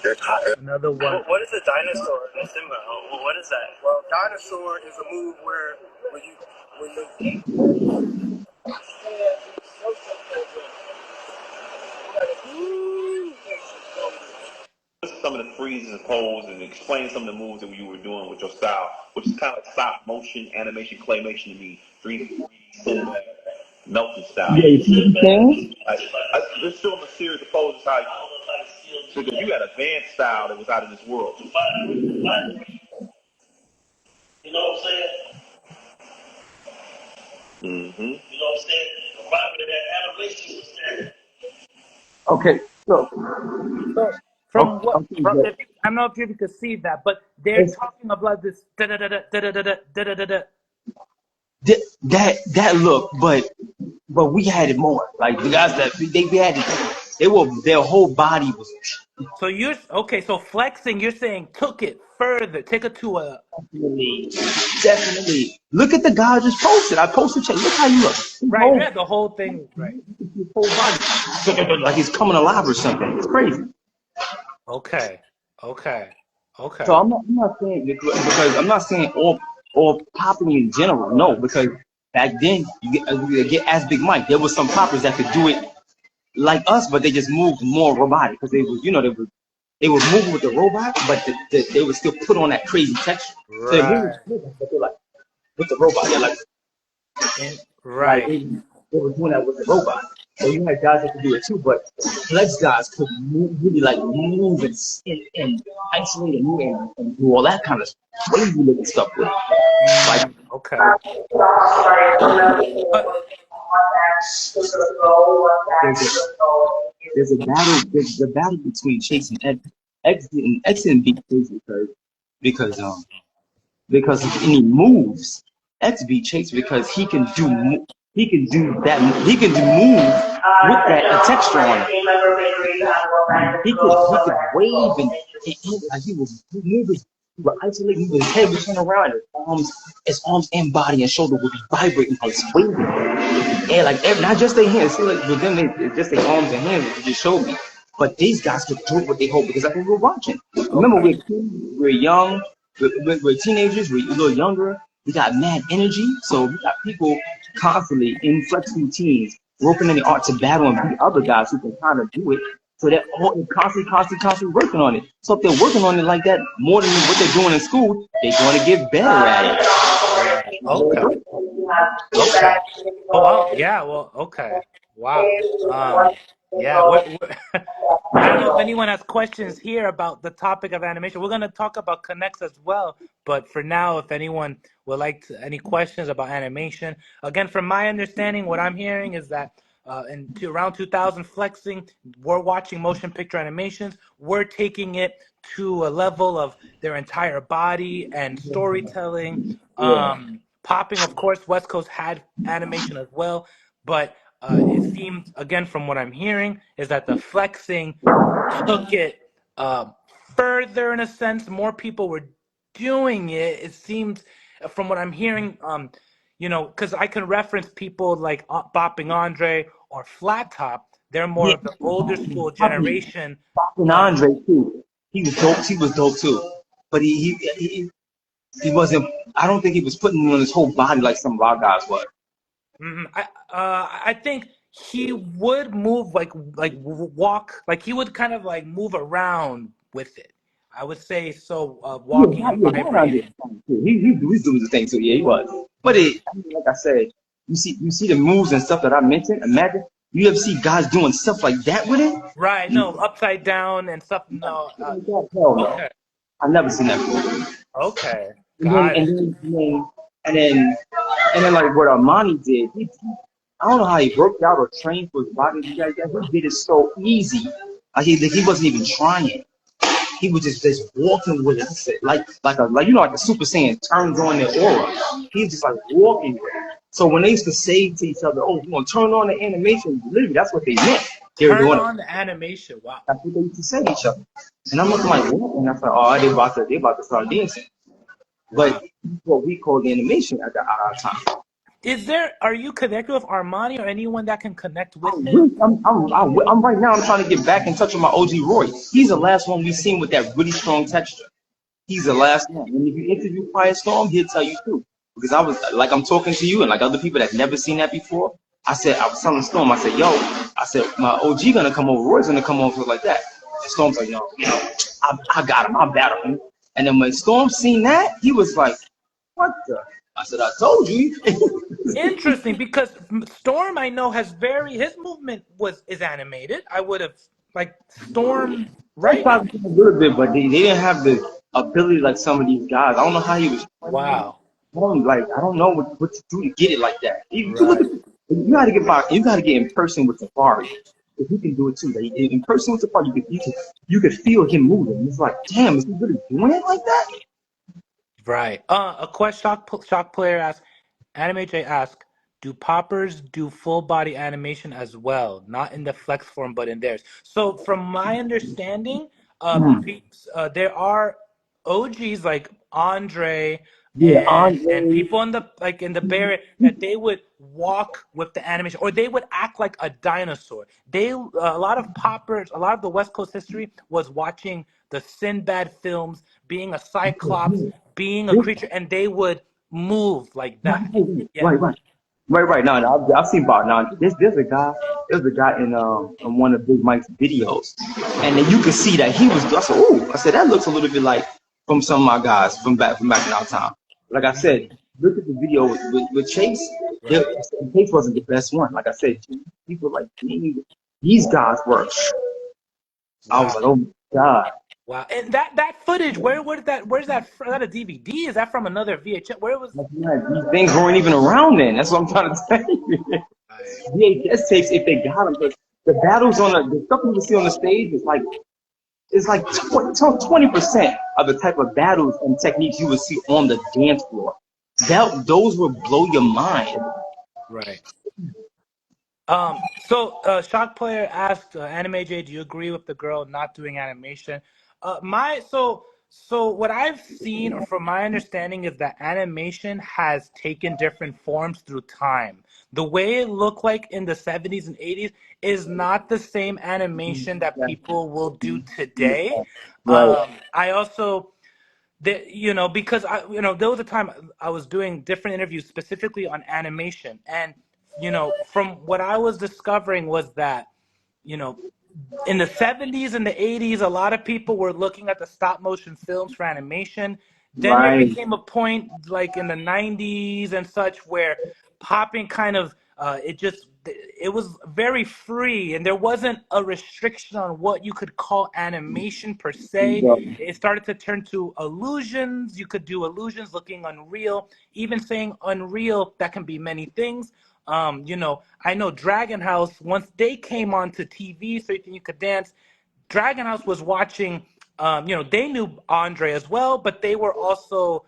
it's hot. Another one. What is a dinosaur? Simba. What is that? Well, dinosaur is a move where when you some of the freezes and poses and explain some of the moves that you were doing with your style, which is kind of like stop motion, animation, claymation to me, 3D cinema, melting style. Yeah, you see what I'm saying? Let's show them a series of poses how because you had a advanced style that was out of this world. You know what I'm saying? Mm-hmm. You know what I'm saying? Remember that animation was there. Okay, so So from what okay, from but I don't know if you could see that, but they're talking about this da da da da da da da da da. that look, but we had it more. Like the guys that they had it, their whole body was So you're okay. So flexing, you're saying took it further, take it to a definitely. Look at the guy I just posted. I posted. Look how you look. His right. Yeah, the whole thing. Right. whole body, like he's coming alive or something. It's crazy. Okay. Okay. Okay. So I'm not saying because I'm not saying all popping in general. No, because back then you get as Big Mike. There was some poppers that could do it like us, but they just moved more robotic because they was they were moving with the robot, but they would still put on that crazy texture. So they Right. moved, but they're like with the robot. They're like Right. they were doing that with the robot. So you had guys that could do it too, but flex guys could really like move and isolate and move and do all that kind of crazy looking stuff with it. Like Okay. there's a battle between Chase and Ed. X didn't beat Chase because of any moves. X beat Chase because he can do move with that texture on it. He could wave and like he was isolating. His head would turn around, his arms and body and shoulder would be vibrating like it's waving. And like not just their hands. See, like with them, it's just their arms and hands. It just showed me. But these guys could do it with their whole because I think we're watching. Remember, we're young, we're teenagers, we're a little younger. We got mad energy, so we got people constantly in flex routines, working in the art to battle and beat other guys who can kind of do it. So they're constantly working on it. So if they're working on it like that more than what they're doing in school, they're going to get better at it. Okay. Okay. Oh, well, yeah. Well, okay. Wow. Yeah. I don't know if anyone has questions here about the topic of animation. We're going to talk about connects as well, but for now, if anyone would like any questions about animation, again, from my understanding, what I'm hearing is that around 2000, flexing, we're watching motion picture animations. We're taking it to a level of their entire body and storytelling. Popping, of course, West Coast had animation as well, but it seems, again, from what I'm hearing, is that the flexing took it further in a sense. More people were doing it. It seems, from what I'm hearing, because I can reference people like Bopping Andre or Flat Top. They're more of the older school generation. And Andre too. He was dope. He was dope too. But he wasn't. I don't think he was putting on his whole body like some of our guys were. I think he would move like walk, like he would kind of like move around with it. I would say so. Walking and vibrating. He was doing the thing too. Yeah, he was. But like I said, you see the moves and stuff that I mentioned. Imagine you ever see guys doing stuff like that with it? Right. No, upside down and stuff. No. Hell no. Okay. I've never seen that before. Okay. And then like what Armani did, I don't know how he worked out or trained for his body. He did it so easy. Like he wasn't even trying. He was just walking with it, like the Super Saiyan turns on their aura. He was just like walking with it. So when they used to say to each other, "Oh, we're gonna turn on the animation," literally that's what they meant. Turn on the animation. Wow. That's what they used to say to each other. And I'm looking like, what? And I thought, oh, they about to start dancing. But what we call the animation at our time. Are you connected with Armani or anyone that can connect with him? I'm right now. I'm trying to get back in touch with my OG Roy. He's the last one we've seen with that really strong texture. He's the last one. And if you interview Firestorm, he'll tell you too. Because I was like, I'm talking to you and like other people that never seen that before. I was telling Storm, I said, my OG gonna come over, Roy's gonna come over like that. And Storm's like, no, I got him. I battled him. And then when Storm seen that, he was like, what the? I said, I told you. Interesting, because Storm I know has his movement is animated. I would have like Storm, They right? probably did a little bit, but they didn't have the ability like some of these guys. I don't know how he was training. Wow. I don't know what to do to get it like that. You look Right. at you gotta get by. You gotta get in person with Safari. If he can do it too. Like, in person with Safari, you could feel him moving. It's like, damn, is he really doing it like that? Right. A question shock player asks, Anime J asks, do poppers do full body animation as well? Not in the flex form, but in theirs. So from my understanding, Hmm. there are OGs like Andre Yeah, and Andre. people in the Bay Area that they would walk with the animation, or they would act like a dinosaur. A lot of poppers, a lot of the West Coast history was watching the Sinbad films, being a cyclops, being a creature, and they would move like that. Yeah. Right, right. Right, right. No, no, I've seen Bob. Now, there's a guy in one of Big Mike's videos, and then you can see that he was. I said, "Ooh," I said that looks a little bit like from some of my guys from back in our time. Like I said, look at the video with Chase. Right. Chase wasn't the best one. Like I said, people like these guys were. I was Wow. like, oh my god. Wow. And that footage, where's that is that a DVD? Is that from another VHS? Where was Like, man, these things weren't even around then. That's what I'm trying to tell you. Right. VHS tapes, if they got them, but the battles on the stuff you see on the stage is like it's like 20% of the type of battles and techniques you would see on the dance floor. Those will blow your mind. Right. So Shock Player asked Anime J, do you agree with the girl not doing animation? So what I've seen, or from my understanding, is that animation has taken different forms through time. The way it looked like in the 70s and 80s is not the same animation that people will do today. Right, I also because there was a time I was doing different interviews specifically on animation, and from what I was discovering was that you know in the 70s and the 80s, a lot of people were looking at the stop motion films for animation. Then there right. became a point like in the 90s and such where popping kind of it was very free, and there wasn't a restriction on what you could call animation per se. It started to turn to illusions. You could do illusions looking unreal. Even saying unreal, that can be many things. I know Dragon House, once they came onto TV, so you could dance, Dragon House was watching, they knew Andre as well, but they were also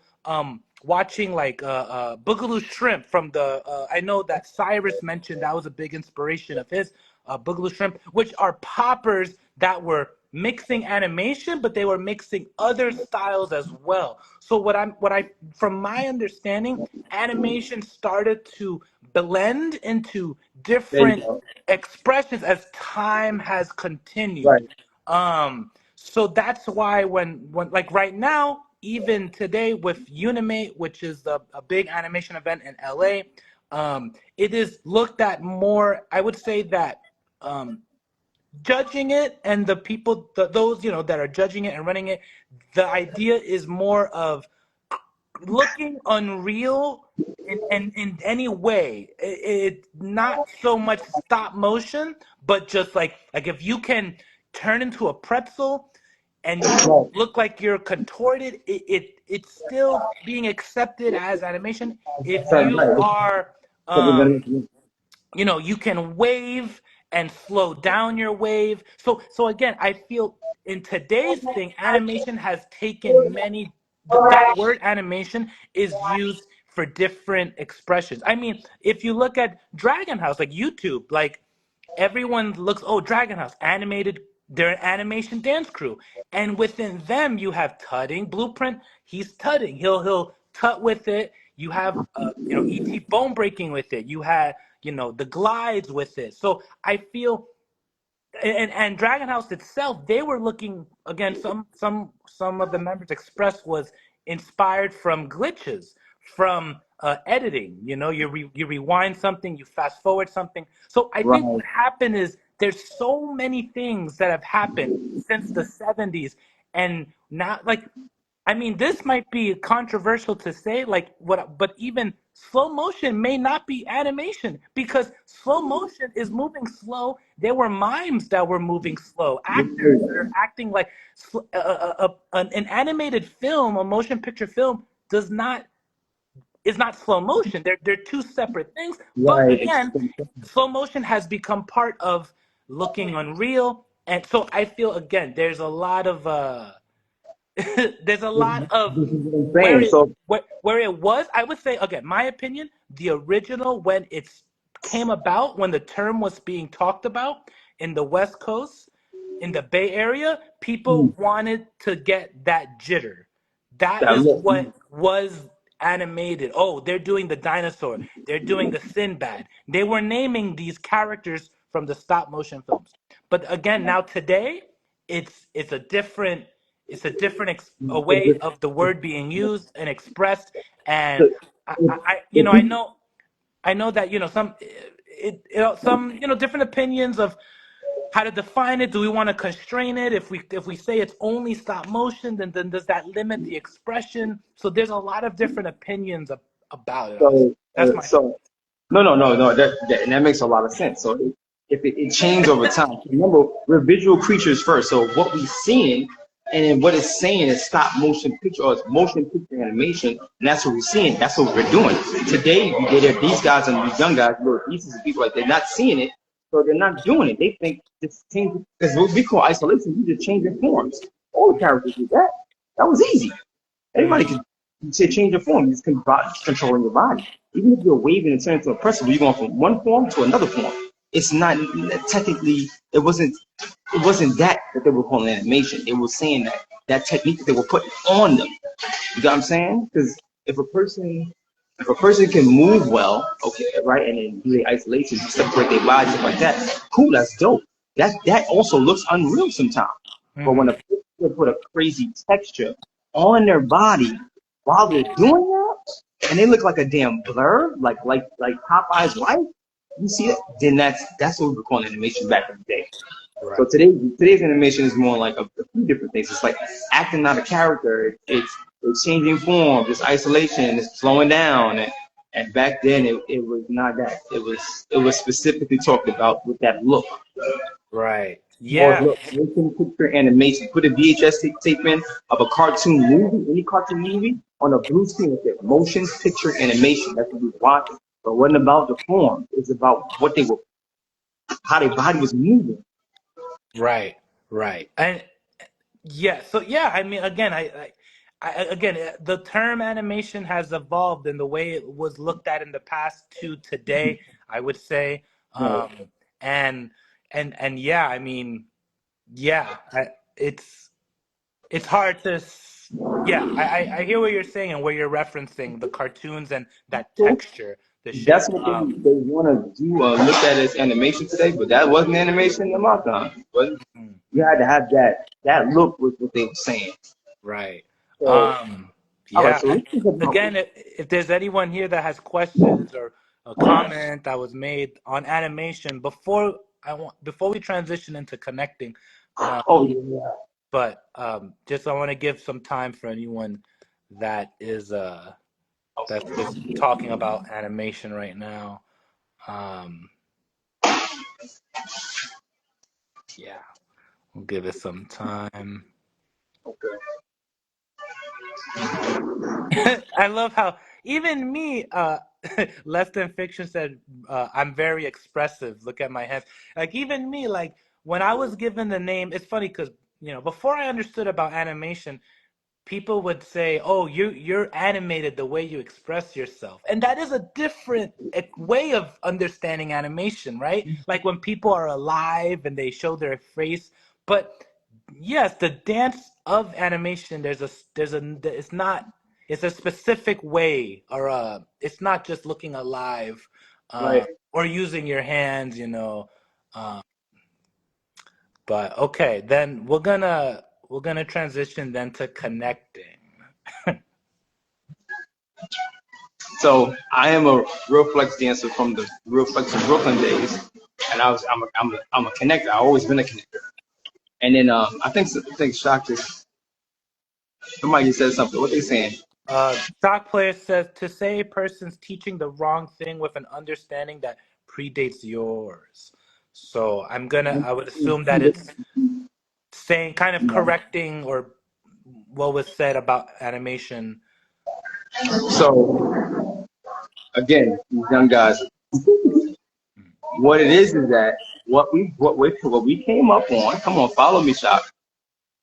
watching like Boogaloo Shrimp from I know that Cyrus mentioned that was a big inspiration of his, Boogaloo Shrimp, which are poppers that were mixing animation, but they were mixing other styles as well. So from my understanding, animation started to blend into There you different go. expressions as time has continued. Right. So that's why when like right now, even today with Unimate, which is a big animation event in LA, it is looked at more. I would say that judging it, and the people, those that are judging it and running it, the idea is more of looking unreal in any way. It not so much stop motion, but just like if you can turn into a pretzel and you Right. look like you're contorted, it's still being accepted as animation. If Right. you Right. are you can wave and slow down your wave. So again, I feel in today's thing, animation has taken many. That word animation is used for different expressions. I mean, if you look at Dragon House, like YouTube, like everyone looks, oh, Dragon House animated. They're an animation dance crew, and within them you have tutting. Blueprint, he's tutting. He'll tut with it. You have ET bone breaking with it. You had the glides with it. So I feel, and Dragon House itself, they were looking again. Some of the members expressed was inspired from glitches, from editing. You rewind something, you fast forward something. So I think Right. what happened is there's so many things that have happened since the 70s, and now, like, I mean, this might be controversial to say, like what, but even slow motion may not be animation because slow motion is moving slow. There were mimes that were moving slow, actors that are acting like an animated film, a motion picture film, does not is not slow motion. They're two separate things. But Right. again, slow motion has become part of looking unreal, and so I feel again there's a lot of This is what I'm saying. So where it was. I would say again, my opinion, the original when it came about, when the term was being talked about in the West Coast, in the Bay Area, people wanted to get that jitter. That that is look. what was animated. Oh, they're doing the dinosaur. They're doing the Sinbad. They were naming these characters from the stop motion films. But again, now today, it's a different a way of the word being used and expressed. And I know that some some different opinions of how to define it. Do we want to constrain it? If we say it's only stop motion, then does that limit the expression? So there's a lot of different opinions about it. So, That's my so no. And that makes a lot of sense. So if it changed over time, remember we're visual creatures first. So what we're seeing, and then what it's saying is stop motion picture or it's motion picture animation, and that's what we're seeing. That's what we're doing today. These guys and these young guys, these people, like they're not seeing it, so they're not doing it. They think it's changing because what we call isolation. You just changing forms. All the characters do that. That was easy. Anybody can say change your form. You just controlling your body. Even if you're waving and turning to a person, you're going from one form to another form. It's not technically. It wasn't that they were calling animation. It was saying that technique that they were putting on them. You know what I'm saying? Because if a person can move well, okay, right, and then do the isolation, separate their body, stuff like that, cool, that's dope. That also looks unreal sometimes. But when a person put a crazy texture on their body while they're doing that, and they look like a damn blur, like Popeye's wife, you see it? Then that's what we were calling animation back in the day. Right. So today's animation is more like a few different things. It's like acting out a character. It's changing form. It's isolation. It's slowing down. And back then it was not that. It was specifically talked about with that look. Right. Or Yeah. look, motion picture animation. Put a VHS tape in of a cartoon movie, any cartoon movie, on a blue screen. It said motion picture animation. That's what we were watching. But it wasn't about the form. It's about how their body was moving. Right. Right. And yeah. So yeah. I mean, again, again, the term animation has evolved in the way it was looked at in the past to today. I would say, and yeah. I mean, yeah. It's hard to. Yeah, I hear what you're saying and where you're referencing the cartoons and that texture, the shit. That's what they want to do. Look at as animation today, but that wasn't animation in my time. But you had to have that look was what they were saying. Right. So, all right, Yeah. so let's think about Again, if there's anyone here that has questions or a comment that was made on animation before we transition into connecting, oh yeah. but just I want to give some time for anyone that is that's just talking about animation right now. Yeah, we'll give it some time. Okay. I love how even me, Less Than Fiction said, I'm very expressive. Look at my hands. Like even me, like when I was given the name, it's funny because before I understood about animation, people would say, "Oh, you're animated the way you express yourself," and that is a different way of understanding animation, right? Like when people are alive and they show their face. But yes, the dance of animation, it's a specific way, or it's not just looking alive, Right. or using your hands. But okay, then we're gonna transition then to connecting. So I am a real flex dancer from the real flex in Brooklyn days, and I'm a connector. I've always been a connector. And then I think Shock Somebody just said something. What they saying? Stock player says to say a person's teaching the wrong thing with an understanding that predates yours. So I would assume that it's saying, kind of correcting or what was said about animation. So again, these young guys, what it is that what we came up on. Come on, follow me, Shop.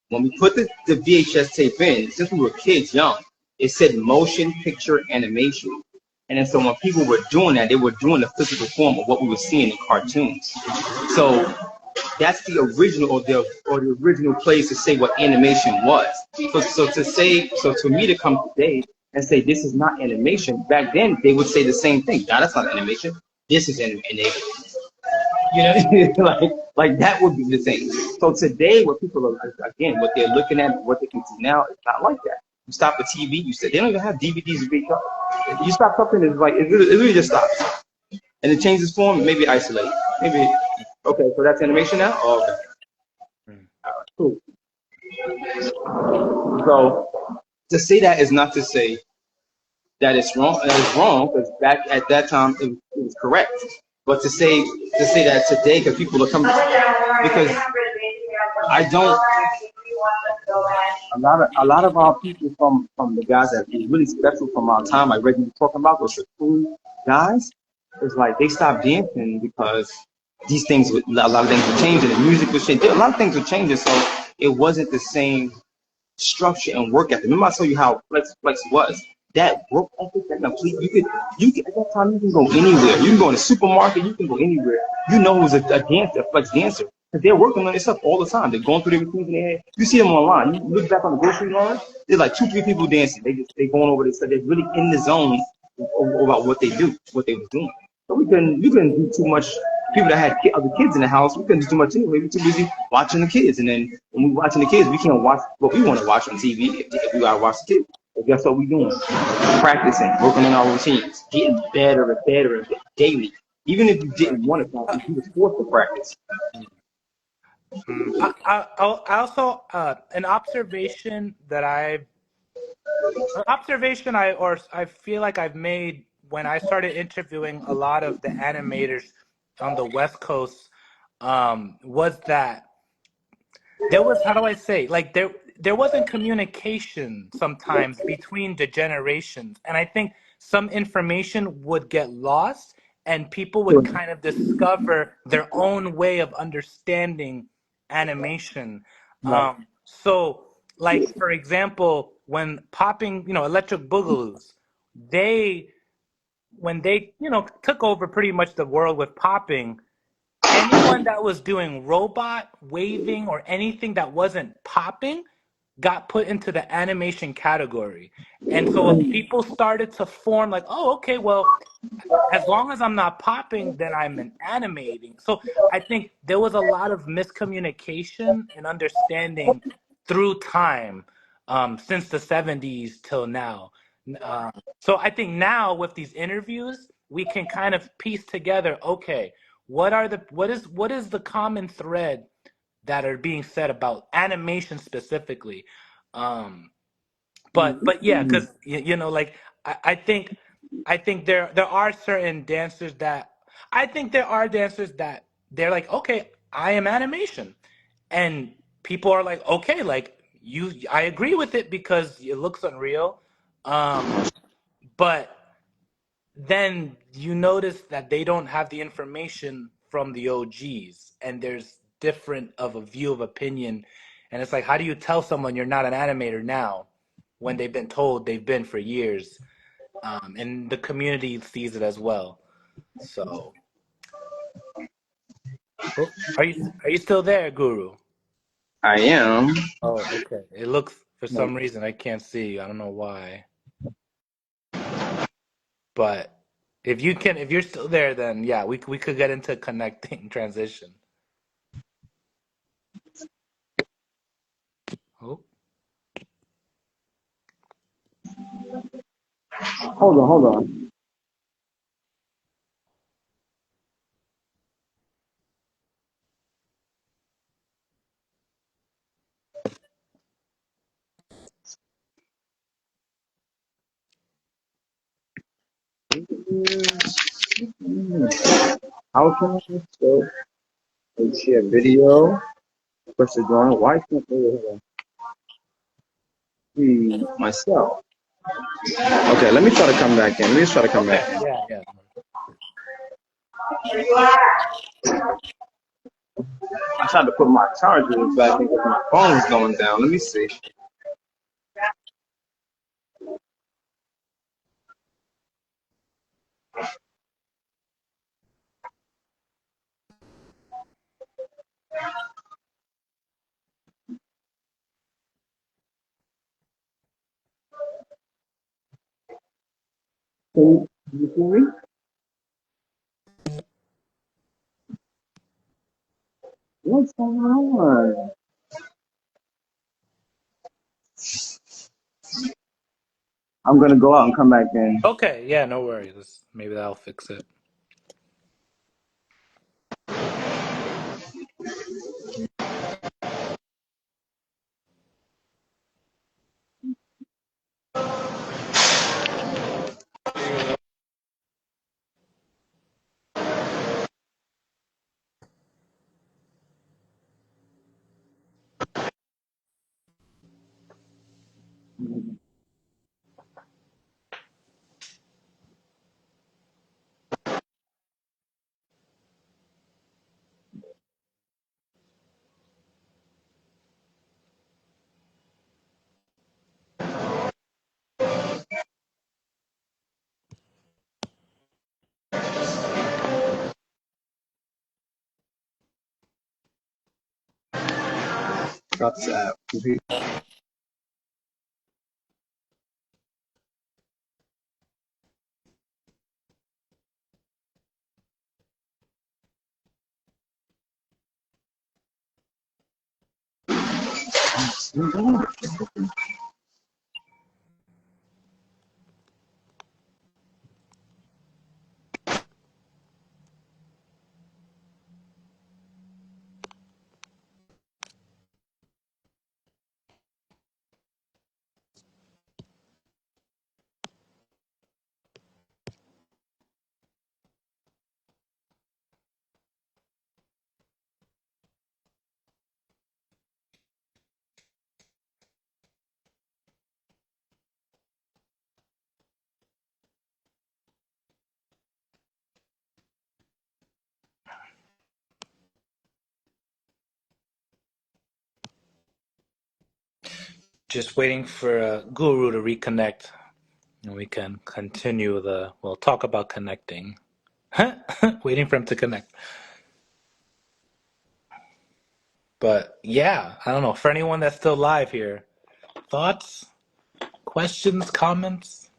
When we put the VHS tape in, since we were kids young, it said motion picture animation. And then so when people were doing that, they were doing the physical form of what we were seeing in cartoons. So that's the original or the original place to say what animation was. So to me to come today and say this is not animation, back then they would say the same thing. No, that's not animation. This is animation. You know, like that would be the thing. So today, what people are again, what they're looking at, what they can see now, it's not like that. You stop the TV, you said they don't even have DVDs or VHS. You stop something, it's like it really just stops, and it changes form, maybe isolate, maybe. Okay, so that's animation now. Oh, okay, all right, cool. So to say that is not to say that it's wrong. That is wrong because back at that time it was correct. But to say that today, because people are coming, because I don't. A lot of our people from the guys that is really special from our time, like Reggie was talking about, those cool guys. It's like they stopped dancing because these things, a lot of things were changing. The music was changing. A lot of things were changing, so it wasn't the same structure and work ethic. Remember I told you how flex was. That work ethic, that complete. You could at that time you can go anywhere. You can go in the supermarket. You can go anywhere. You know who's a dancer, a flex dancer, because they're working on this stuff all the time. They're going through their routines in their head. You see them online. You look back on the grocery line. There's like 2, 3 people dancing. They going over this stuff. They're really in the zone about what they do, what they was doing. So we couldn't do too much. People that had other kids in the house, we couldn't do too much anyway. We were too busy watching the kids, and then when we watching the kids, we can't watch what we want to watch on TV if we gotta watch the kids. But guess what we doing? Practicing, working on our routines, getting better and better and better daily. Even if you didn't want to practice, you was forced to practice. I also an observation I feel like I've made when I started interviewing a lot of the animators on the West Coast, was that there was, how do I say, like there wasn't communication sometimes between the generations, and I think some information would get lost, and people would kind of discover their own way of understanding animation. So, like for example, when popping, Electric Boogaloo's, they when they took over pretty much the world with popping, anyone that was doing robot waving or anything that wasn't popping got put into the animation category. And so people started to form like, oh, okay, well, as long as I'm not popping, then I'm an animating. So I think there was a lot of miscommunication and understanding through time, since the 70s till now. Uh, so I think now with these interviews, we can kind of piece together, okay, what is the common thread that are being said about animation specifically? Um, but yeah, because like I think there are certain dancers that I think there are dancers that they're like, okay, I am animation, and people are like, okay, like I agree with it because it looks unreal, but then you notice that they don't have the information from the OGs, and there's different of a view of opinion, and it's like, how do you tell someone you're not an animator now when they've been told they've been for years, and the community sees it as well. So, oh, are you still there, Guru? I am. Oh, okay. It looks, for some reason I can't see you. I don't know why, but if you're still there, then yeah, we could get into connecting transition. Oh. Hold on. How can I show? Let's share video. Push the drawing. Why can't they see myself? Okay, let me try to come back in. Let me just try to come Okay. back in. Yeah. I tried to put my charger back because my phone's going down. Let me see. Can you see me? What's going on? I'm gonna go out and come back in. Okay. Yeah. No worries. Maybe that'll fix it. Drop this app. Just waiting for Guru to reconnect, and we can continue the. We'll talk about connecting. Waiting for him to connect. But yeah, I don't know. For anyone that's still live here, thoughts, questions, comments?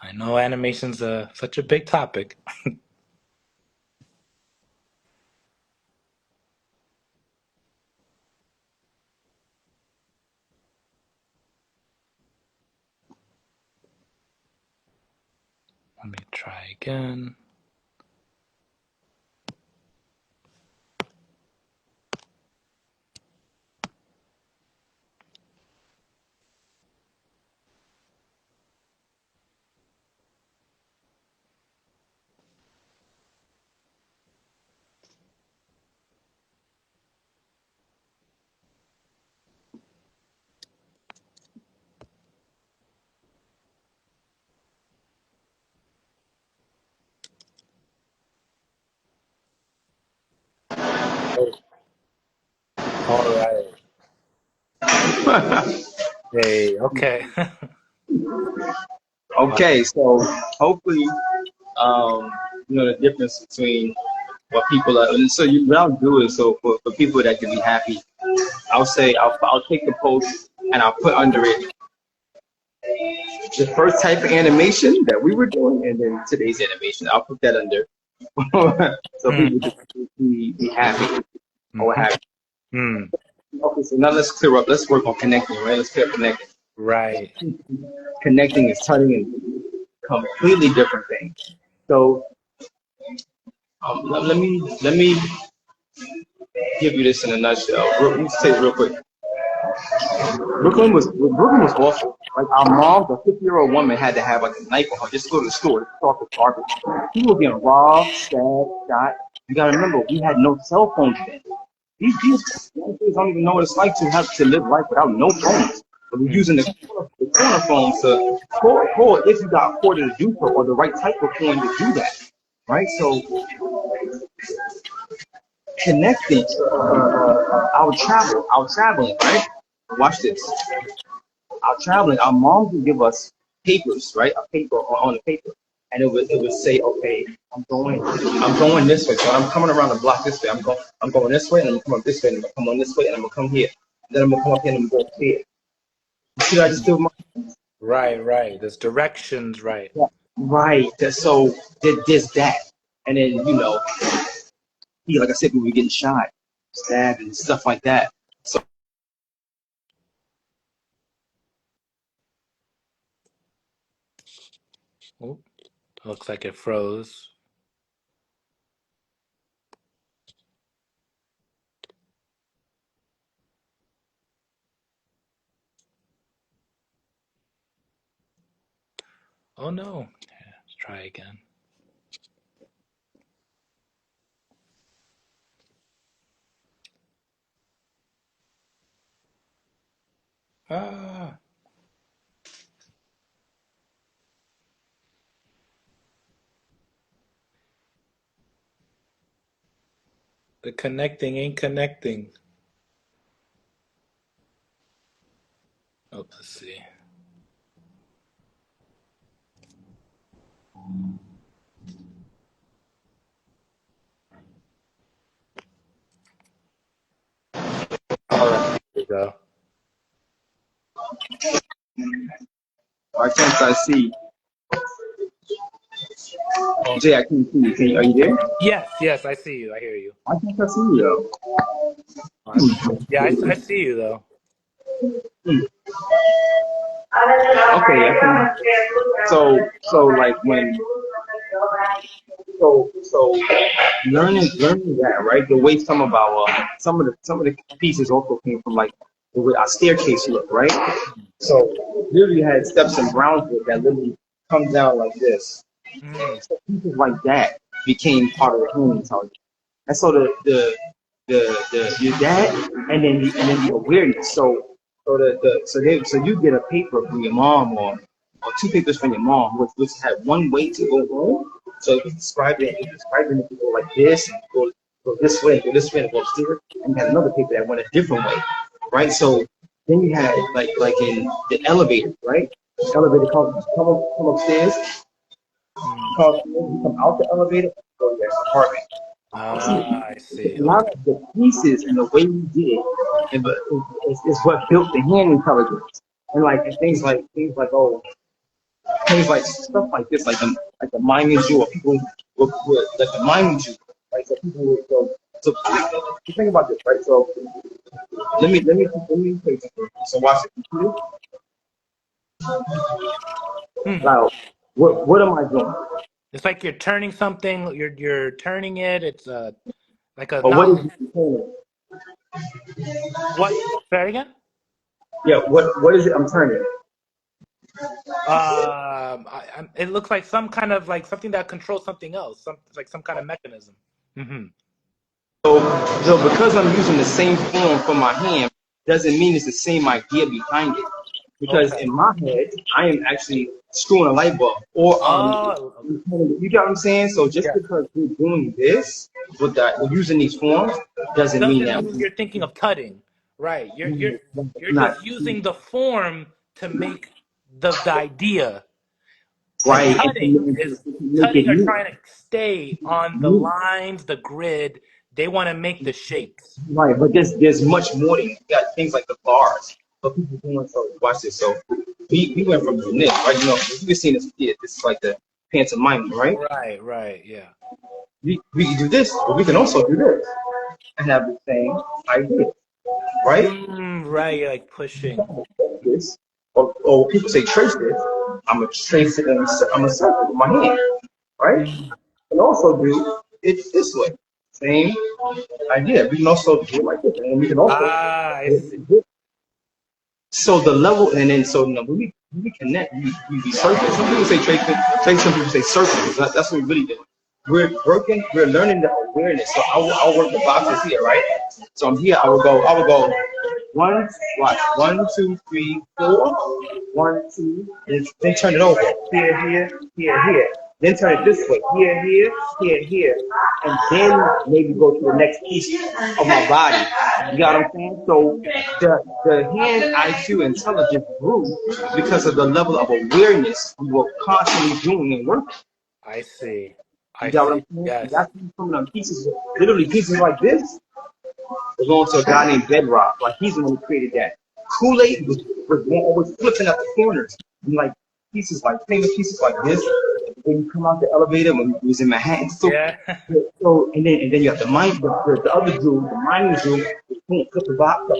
I know animation's such a big topic. Let me try again. All right. Hey, okay. Okay, so hopefully, the difference between what people are. And so what I'll do is, so for people that can be happy, I'll say I'll take the post and I'll put under it the first type of animation that we were doing, and then today's animation. I'll put that under, so people can be happy or happy. Mm, Okay, so now let's clear up. Let's work on connecting, right? Let's clear up connecting. right. Connecting is touching and completely different thing. So let me give you this in a nutshell. Let me say it real quick. Brooklyn was awful. Like our moms, a 50-year-old woman had to have like a knife on her just to go to the store to start the garbage. People were getting robbed, stabbed, shot. You gotta remember, we had no cell phones then. These young kids don't even know what it's like to have to live life without no phones. So we're using the corner phones to call if you got a quarter to do so or the right type of coin to do that. Right? So connecting our traveling, right? Watch this. Our traveling, our moms would give us papers, right? A paper on the paper. And it would say, okay, I'm going this way. So I'm coming around the block this way. I'm going this way, and I'm gonna come up this way, and I'm gonna come on this way, and I'm gonna come here. And then I'm gonna come up here and I'm gonna go here. You see what I just did with my Right. There's directions, right. right. So there's that. And then, like I said, we were getting shot, stabbed, and stuff like that. So Oh, looks like it froze. Oh no. Yeah, let's try again. Ah. The connecting ain't connecting. Oh, let's see. All right, here we go. why can't I see? Oh, Jay, I can't see you. Are you there? yes, I see you. I hear you. Why can't I see you Yeah, I see you though. Okay, I can. So like when so learning that, right? The way some of the pieces also came from like the way our staircase looked, right? So literally had steps and groundwork that literally comes down like this. Mm. So pieces like that became part of the home intelligence. And so the your dad and then the awareness. So you get a paper from your mom or two papers from your mom, which had one way to go home. So you described it to go like this and go this way, and go upstairs, and you had another paper that went a different way, right? So then you had like in the elevator, right? The elevator come upstairs, come out the elevator, go to your apartment. I see. A lot of the pieces and the way we did is what built the hand intelligence. And like things like stuff like this, like the miming you, or people would like the miming you, like so people would go. So think about this, right? So let me play something. So watch it. Now, what am I doing? It's like you're turning something. You're turning it. It's like a. Or what is it turning? What? Say it again. Yeah, what is it I'm turning? It looks like some kind of like something that controls something else. Some kind of mechanism. Mm-hmm. So because I'm using the same form for my hand, doesn't mean it's the same idea behind it. Because in my head, I am actually screwing a light bulb, or you get what I'm saying. So just because we're doing this with using these forms doesn't mean that you're thinking of cutting, right? You're just using the form to make the idea. Right. Cutting are trying to stay on the lines, the grid. They want to make the shapes. Right, but there's much more than you got things like the bars. So people doing so. Watch this. So we went from this, right? You've seen this kid. This is like the pantomime, right? Right, yeah. We can do this, but we can also do this and have the same idea, right? Right, you're like pushing. This, or people say trace this. I'm gonna trace it and I'm gonna circle with my hand, right? And also do it this way. Same idea. We can also do it like this, and we can also. I see. So the level, and then so when we we connect, we circle. Some people say trace, some people say circle. That's what we really do. We're working, we're learning the awareness. So I'll work the boxes here, right? So I'm here, I will go one, watch, 1, 2, 3, 4, 1, 2, then turn it over. Here. Then turn it this way, here, and then maybe go to the next piece of my body. You got what I'm saying? So the hand IQ intelligence grew because of the level of awareness we were constantly doing and working. I see. You I got what see. I'm saying? Yes. That's some of them pieces, literally pieces like this, belong to a guy named Bedrock. Like he's the one who created that. Kool-Aid was always flipping at the corners, and like pieces like finger pieces like this. When you come out the elevator, when he was in Manhattan, Yeah. so and then you have the other dude, the mining dude, boom, flip the box,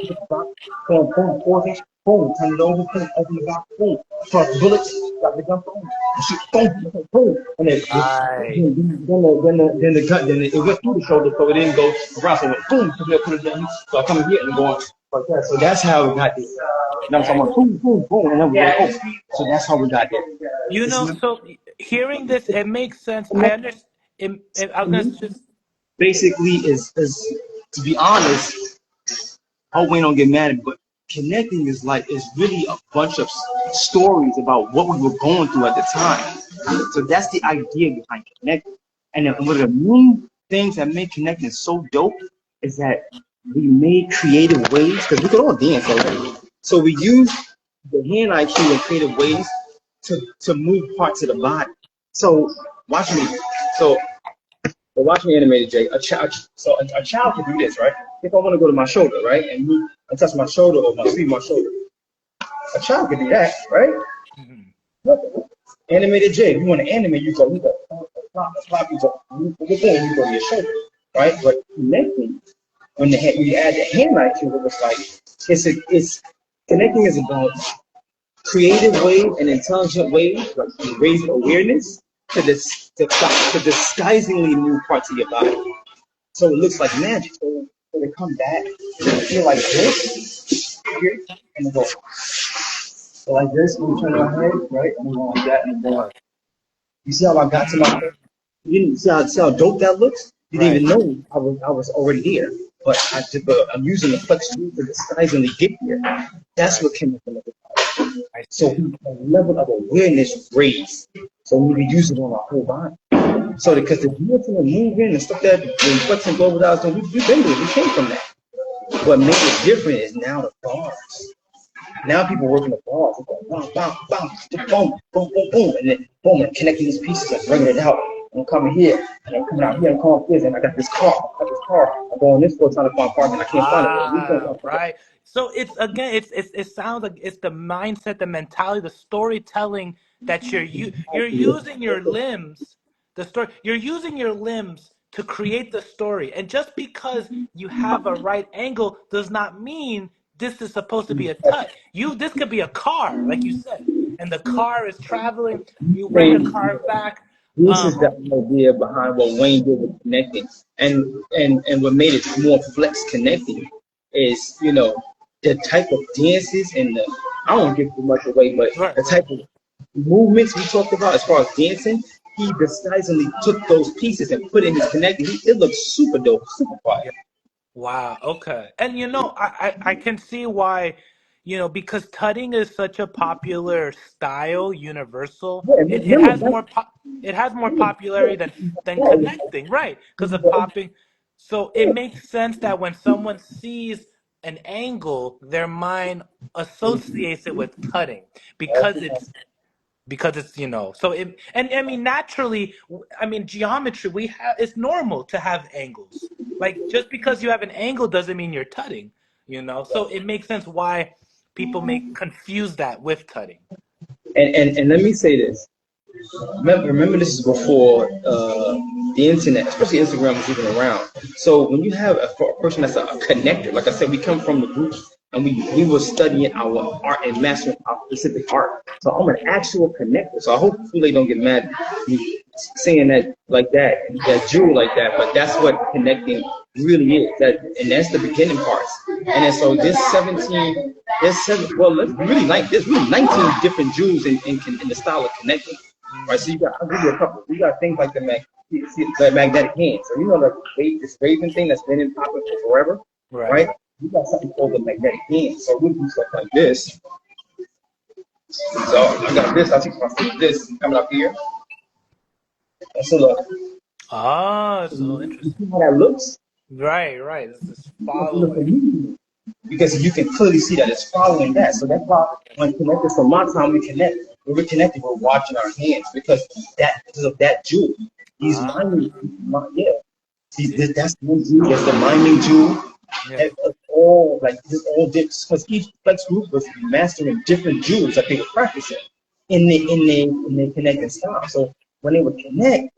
boom, pause it, boom, turn it over, boom, open the box, boom, cross the bullets, got the gun, boom, shoot, boom, and then Right. then the gun, then it went through the shoulder, so it didn't go around, so it went boom, put it down, so I come in here and go on like that. So that's how we got this. You know what I'm talking about? Boom, and then we go, oh, so that's how we got there. You know, so hearing this, it makes sense. I understand. I was gonna just. Basically is to be honest, I hope we don't get mad at it, but connecting is really a bunch of stories about what we were going through at the time. So that's the idea behind connecting. And then one of the main things that make connecting so dope is that we made creative ways, because we could all dance already. So we use the hand IQ in creative ways to move parts of the body. So watch me. So watch me animated, Jay. A child can do this, right? If I want to go to my shoulder, right, and move and touch my shoulder or my sleeve, my shoulder, a child can do that, right? Animated Jay, you want to animate, you go, flop, you go to your shoulder, right? But connecting, when you add the hand IQ, it's like it's connecting is about creative ways and intelligent ways, like raising awareness to disguisingly move parts of your body. So it looks like magic. So when it come back, you feel like this, here, and it goes. So like this, when you turn my head, right, and go like that, and go. You see how I got to my head? You didn't see how dope that looks? You didn't even know I was already there. But I'm using the flex tool to disguisingly get here. That's what connecting is about. So the level of awareness raised. So we can use it on our whole body. So because the dancing and moving and stuff that the flexing global dollars, we've been there. We came from that. What makes it different is now the bars. Now people working the bars. They're going boom, boom, boom, boom, and then boom, and connecting these pieces and bringing it out. I'm coming here, and I'm coming out here, and coming up this, and I got this car. I'm going this way trying to find parking. I can't find it. Right. So it sounds like it's the mindset, the mentality, the storytelling that you're using your limbs. You're using your limbs to create the story, and just because you have a right angle does not mean this is supposed to be a touch. This could be a car, like you said, and the car is traveling. You bring the car back. This is the idea behind what Wayne did with connecting, and what made it more flex connecting is, the type of dances and I don't want to give too much away, but the type of movements we talked about as far as dancing, he decisively took those pieces and put in his connecting. It looks super dope, super fire. Wow. Okay. And I can see why, because tutting is such a popular style, universal. It has more popularity than connecting, right? Because of popping. So it makes sense that when someone sees an angle, their mind associates it with tutting because it's so and I mean naturally, I mean geometry, it's normal to have angles. Like just because you have an angle doesn't mean you're tutting, so it makes sense why people may confuse that with tutting. And let me say this, remember this is before the internet, especially Instagram, was even around. So when you have a person that's a connector, like I said, we come from the groups and we were studying our art and mastering our specific art. So I'm an actual connector. So I hope they don't get mad at me saying that like that jewel like that. But that's what connecting really is. And that's the beginning parts. And then so there's really 19 different jewels in the style of connecting. Right, so I'll give you a couple. You got things like the magnetic hand. So you know this waving thing that's been in popping for forever, right? You got something called the magnetic hand. So we do stuff like this. So I got this. I see this coming up here. So look. Oh, so interesting. You see how that looks? Right. This is following. Because you can clearly see that it's following that. So that's why when connected from my time, when we're connected, we're watching our hands because of that jewel. He's miming, that's one jewel, that's the miming jewel. Yeah. It's all different because each flex group was mastering different jewels that they were practicing in the connecting style. So when they would connect,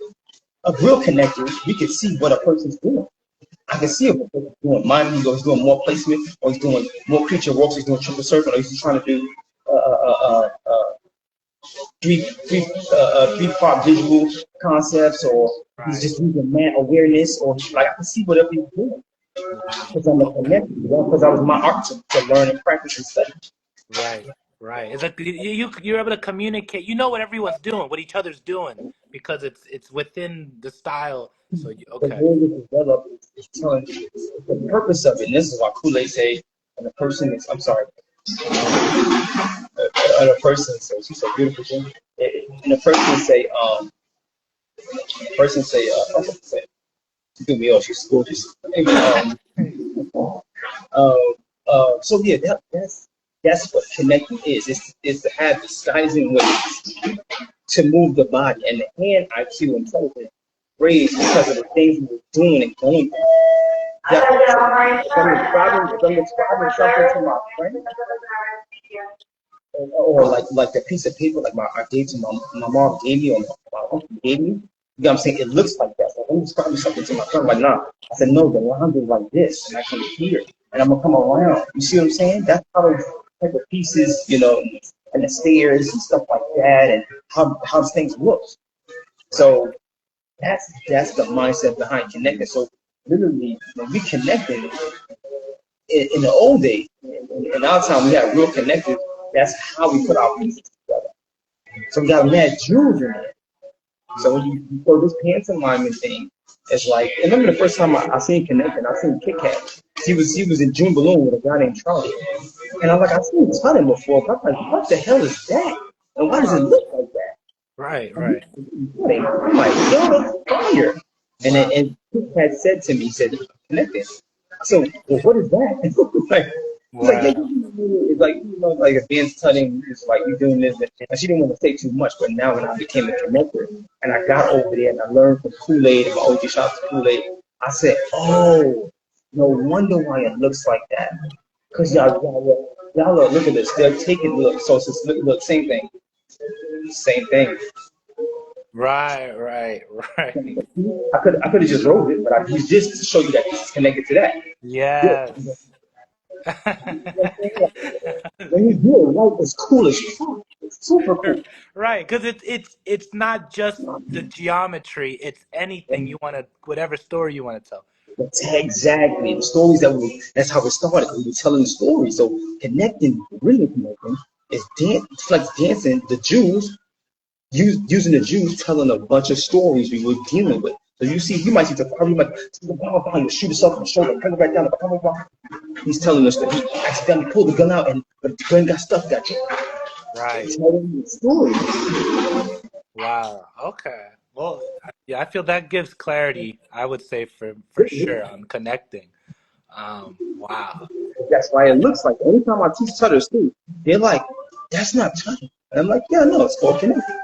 a real connector, we could see what a person's doing. I can see if a person's doing miming, or he's doing more placement, or he's doing more creature walks, he's doing triple circle, or he's trying to do three-part visual concepts, or he's just using man awareness, or I can see whatever he's doing. Because I'm a connector, because I was my art to learn and practice and study. Right. It's like you're able to communicate. You know what everyone's doing, what each other's doing, because it's within the style. So okay. The way we develop is telling you the purpose of it. And this is why Kool-Aid say, and the person is, I'm sorry, and a person says, she's so beautiful, Jim. And the person say, she threw me off, she's gorgeous. So yeah, that's what connecting is to have disguising ways to move the body, and the hand IQ intelligence raised because of the things we were doing and going through. I'm describing something to my friend, or like the piece of paper, like I gave to my mom gave me, or my uncle gave me. You know what I'm saying? It looks like that. So I'm describing something to my friend, like, nah. I said, no, the lines are like this, and I can hear it, and I'm gonna come around. You see what I'm saying? That's how those type of pieces, and the stairs and stuff like that, and how things look. So that's the mindset behind connecting. So literally, when we connected in the old days, in our time, we had real connected. That's how we put our pieces together. So we got mad jewels in there. So when you throw this pants alignment thing, it's like, I remember the first time I seen Connecting, I seen Kit Kat. He was in June Balloon with a guy named Charlie. And I'm like, I've seen Tunnel before, but I'm like, what the hell is that? And why does it look like that? Right. I'm like, yo, that's fire. And Kit Kat said to me, he said, Connecting. So, well, what is that? It's like like advanced tutting, it's like you doing this, and she didn't want to say too much, but now when I became a connector and I got over there and I learned from Kool-Aid and my OG shops Kool-Aid, I said, oh, no wonder why it looks like that. Because y'all look at this, they're taking look, so it's just look, same thing. Right. I could have just wrote it, but I used this to show you that it's connected to that. Yes. When you do it right, it's cool as fuck. It's super cool. Right, because it's not just the geometry; it's anything you want to, whatever story you want to tell. Exactly. The stories that's how it started. We were telling the stories. So really connecting, is like dancing. The Jews, using the Jews telling a bunch of stories we were dealing with. So you might see the fire, you might see the bomb, you shoot yourself in the shoulder, bring it back down, he's telling us that he accidentally pulled the gun out and the gun got stuck, got you. Right. Telling the story. Wow. Okay. Well, yeah, I feel that gives clarity, I would say, for sure on connecting. Wow. That's why it looks like anytime I teach tutters too, they're like, that's not tutting. And I'm like, yeah, no, it's called connecting.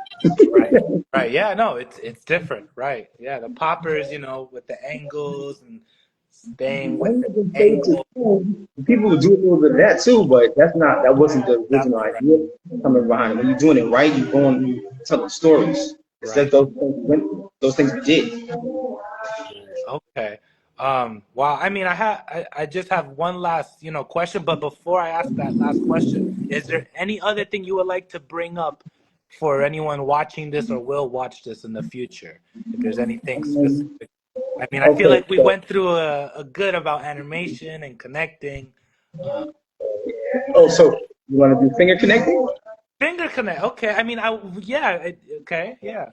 Right. Yeah, no, it's different. Right. Yeah, the poppers, with the angles and staying with the angles. People do a little bit of that too, but that wasn't the original idea coming behind it. When you're doing it right, you telling stories. It's like those things we did. Okay. Wow. I mean, I just have one last, question. But before I ask that last question, is there any other thing you would like to bring up for anyone watching this or will watch this in the future? If there's anything specific. I mean, I feel like we went through a good about animation and connecting. Uh, Oh, so you want to do finger connecting? finger connect. Okay. I mean, okay. Yeah.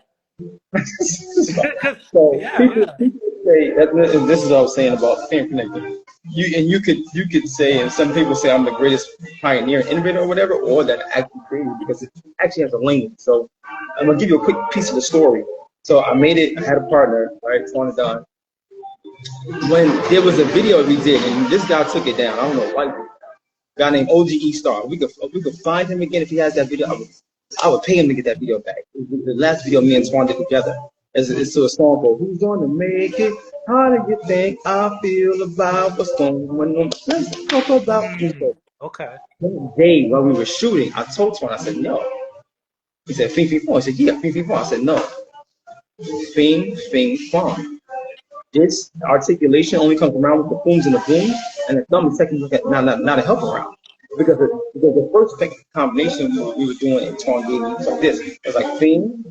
Cause So yeah, yeah. people say that this is what I was saying about finger connecting. You could say, and some people say I'm the greatest pioneer, innovator, or whatever, or that I actually created because it actually has a language. So I'm gonna give you a quick piece of the story. So I made it. I had a partner, right, Twan Don. When there was a video we did, and this guy took it down. I don't know why. Guy named OGE Star. We could find him again if he has that video. I would pay him to get that video back. The last video me and Swan did together. It's to a song called "Who's Gonna Make It? How do you think I feel about what's going on? Let's talk about this." Okay. One day while we were shooting, I told Swan, I said no. He said Fing Fing Fong. I said yeah, Fing Fing Fong. I said no. Fing Fing Fong. This articulation only comes around with the booms and the booms, and the thumb is technically not a help around. Because the first combination we were doing in Twan gave me was like this. It was like Fing,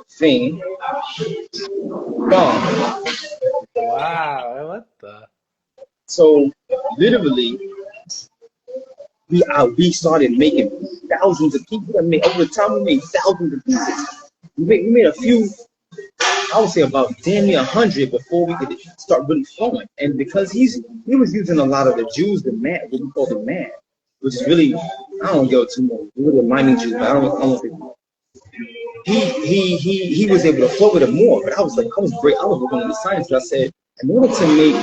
Fing, Fong. Wow. What the? So literally, we started making thousands of pieces. Over the time, we made thousands of pieces. We made a few. I would say about damn near 100 before we could start really flowing. And because he was using a lot of the Jews, the mat, what we call the mat, which is really, I don't go too much, really mining Jews, but I don't think he was able to flow with it more. But I was great. I was working on the science. I said, in order to make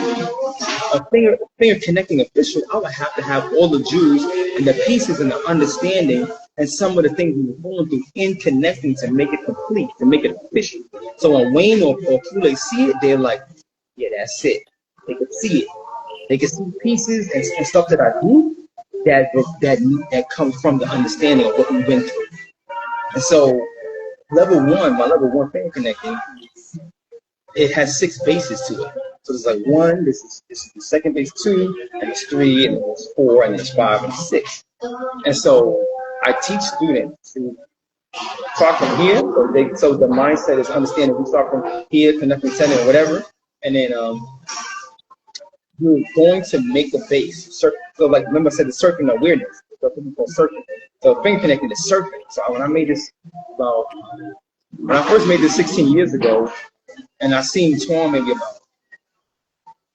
a finger connecting official, I would have to have all the Jews and the pieces and the understanding and some of the things we were going through in connecting to make it complete, to make it official. So when Wayne or Kool-Aid see it, they're like, yeah, that's it. They can see it. They can see pieces and stuff that I do that comes from the understanding of what we went through. And so my level one finger connecting, it has 6 bases to it. So there's like 1, this is the second base, 2, and it's 3, and it's 4, and it's 5, and 6. And so I teach students to start from here. So the mindset is understanding we start from here, connecting center, or whatever, and then you're going to make the base. So like remember I said, the surfing awareness. So people call surfing. So finger connecting is surfing. So when I made this, when I first made this 16 years ago, and I seen Twan maybe about.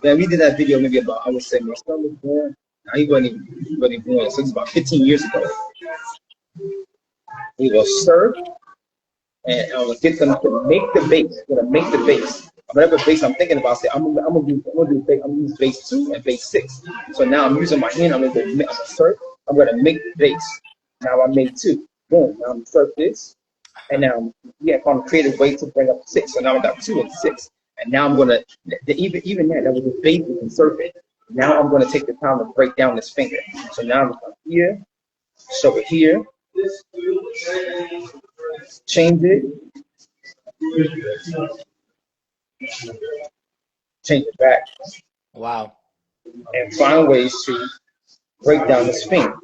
Then we did that video maybe about, I would say, my son was born. Now he wasn't even born, so it's about 15 years ago. We will surf, and I will get them to make the base. I'm gonna make the base. Whatever base I'm thinking about, say I'm gonna use base 2 and base 6. So now I'm using my hand. I'm gonna surf. I'm gonna make the base. Now I made 2. Boom. Now I'm gonna surf this, and now I found a creative way to bring up 6. So now I got 2 and 6. And now I'm gonna even that was a basic and surfing. Now I'm gonna take the time to break down this finger. So now I'm gonna here, show it here, change it, change it back, Wow. and find ways to break down this finger.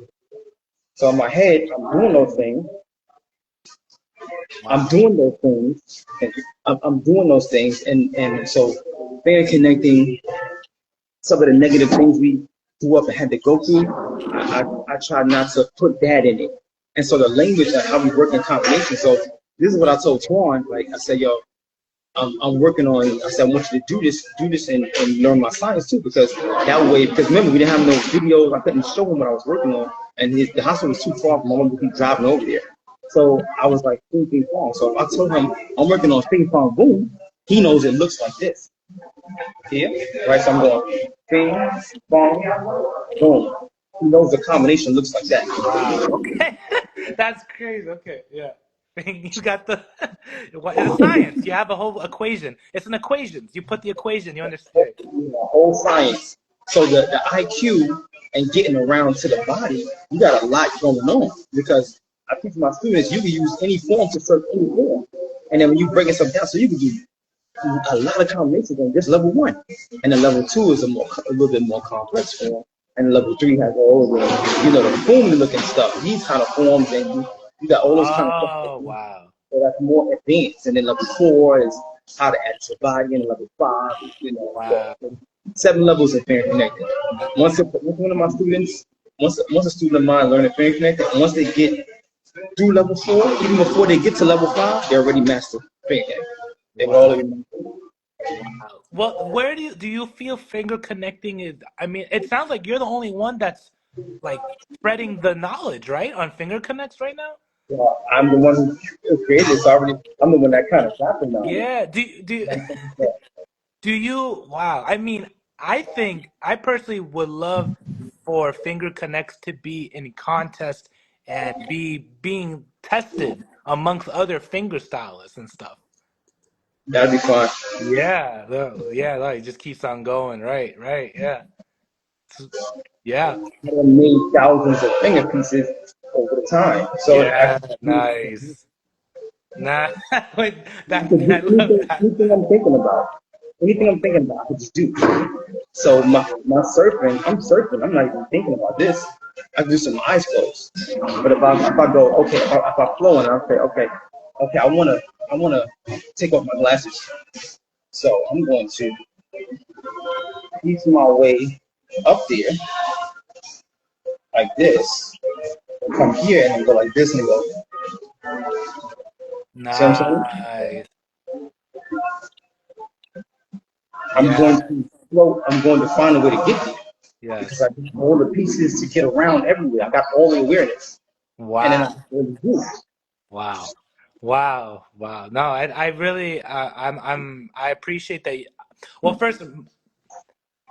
So in my head, I'm doing those things. I'm doing those things. I'm doing those things, and so finger connecting some of the negative things we grew up and had to go through. I try not to put that in it, and so the language and how we work in combination. So this is what I told Twan. Like I said, yo, I'm working on. I said I want you to do this, and learn my science too, because that way. Because remember, we didn't have no videos. I couldn't show him what I was working on, and the hospital was too far from my mom to keep driving over there. So I was like, Fing Fing Fong. So if I told him I'm working on Fing Fong Boom, he knows it looks like this. Here, right? So I'm going Fing Fong Boom. He knows the combination looks like that. Wow. Okay. That's crazy. Okay. Yeah. You got it's science. You have a whole equation. It's an equation. You put the equation, you understand. Whole science. So the IQ and getting around to the body, you got a lot going on, because I teach my students you can use any form to serve any form, and then when you break it some down, so you can do a lot of combinations on just level 1, and then level 2 is a little bit more complex form, and level 3 has all the the formula looking stuff. These kind of forms, and you got all those kind of stuff. Oh, wow. So that's more advanced, and then level 4 is how to add to your body, and level 5 is Wow. 7 levels of finger connecting. Once one of my students, once a student of mine learning finger connecting, and once they get through level 4, even before they get to level 5, they already master finger connecting. They were already mastered. Well, where do you feel finger connecting is? I mean, it sounds like you're the only one that's like spreading the knowledge, right, on finger connects right now. I'm the one who created this already. I'm the one that kind of got them now. Yeah. Do you? Wow. I mean, I personally would love for finger connects to be in contest and being tested amongst other finger stylists and stuff. That'd be fun. Yeah, yeah, like it just keeps on going, right, yeah. Yeah. I made thousands of finger pieces over the time. So Yeah, nice. Nah, wait, I love that. Anything I'm thinking about, I could just do. So my surfing, I'm surfing. I'm not even thinking about this. I can do some eyes closed. But if I go, okay, if I flow and I say, okay, I wanna take off my glasses. So I'm going to ease my way up there like this. Come here and then go like this and go. Nice. I'm going to float. I'm going to find a way to get there. Yes. Because I got all the pieces to get around everywhere. I got all the awareness. Wow. And then I really do. Wow. No, I really, I appreciate that. Well, first,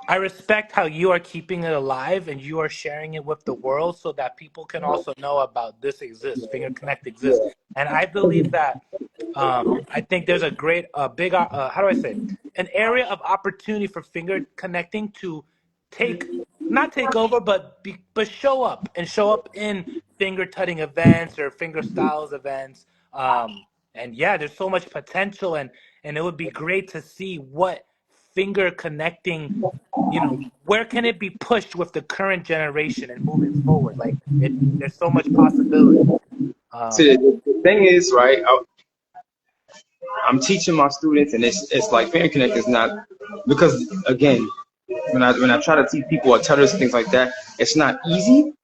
I respect how you are keeping it alive and you are sharing it with the world so that people can also know about this exists, Finger Connect exists. And I believe that, I think there's a great, big, how do I say, an area of opportunity for finger connecting to not take over, but show up in finger tutting events or finger styles events. And yeah, there's so much potential and it would be great to see what finger connecting, where can it be pushed with the current generation and moving forward? Like there's so much possibility. See, the thing is, right, I'm teaching my students and it's like finger connect is not, because again, when I try to teach people or tutters and things like that, it's not easy,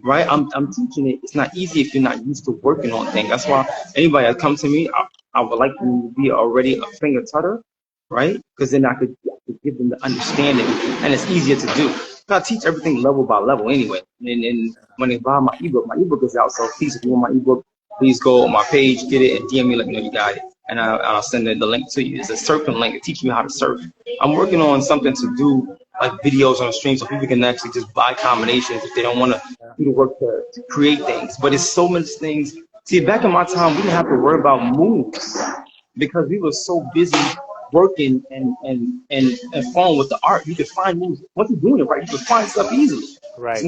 right? I'm teaching it. It's not easy if you're not used to working on things. That's why anybody that comes to me, I would like them to be already a finger tutter, right? Because then I could give them the understanding, and it's easier to do. I teach everything level by level anyway. And when they buy my ebook is out. So please, if you want my ebook, please go on my page, get it, and DM me, let me know you got it. And I'll send the link to you. It's a surfing link. It teaches you how to surf. I'm working on something to do like videos on the stream so people can actually just buy combinations if they don't want to do the work to create things. But it's so much things. See, back in my time, we didn't have to worry about moves because we were so busy working and falling with the art. You could find moves. Once you're doing it right, you can find stuff easily. Right.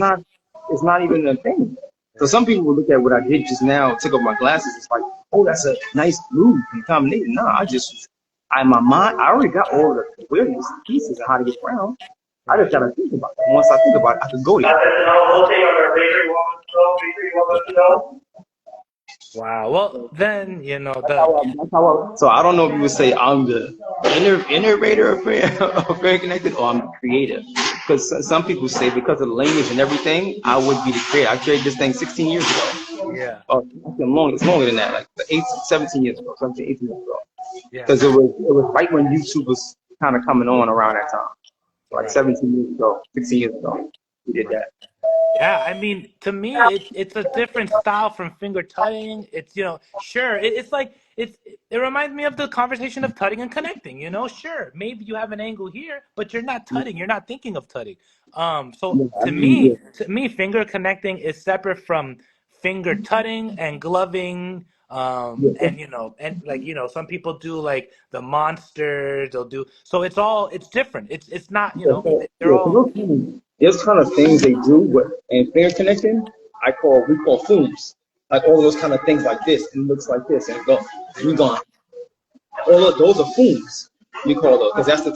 It's not even a thing. So some people will look at what I did just now, took off my glasses. It's like, oh, that's a nice move and combination. No, my mind, I already got all the awareness pieces of how to get around. I just gotta think about it. Once I think about it, I can go there. Wow. Well, then So I don't know if you would say I'm the innovator of Finger Connected or I'm the creator. Because some people say because of the language and everything, I would be the creator. I created this thing 16 years ago. Yeah. It's longer than that, like 17 years ago, 17, 18 years ago. Yeah. Because it was right when YouTube was kind of coming on around that time. Like 17 years ago, 16 years ago, we did that. Yeah, I mean, to me, it's a different style from finger tutting. It's sure, it reminds me of the conversation of tutting and connecting. Sure, maybe you have an angle here, but you're not tutting. You're not thinking of tutting. So to me, finger connecting is separate from finger tutting and gloving. And some people do like the monsters. They'll do so. It's different. It's not they're all. There's kind of things they do and finger connecting. We call fooms, like all those kind of things like this, and it looks like this, and we gone. All of those are fooms. We call those because that's the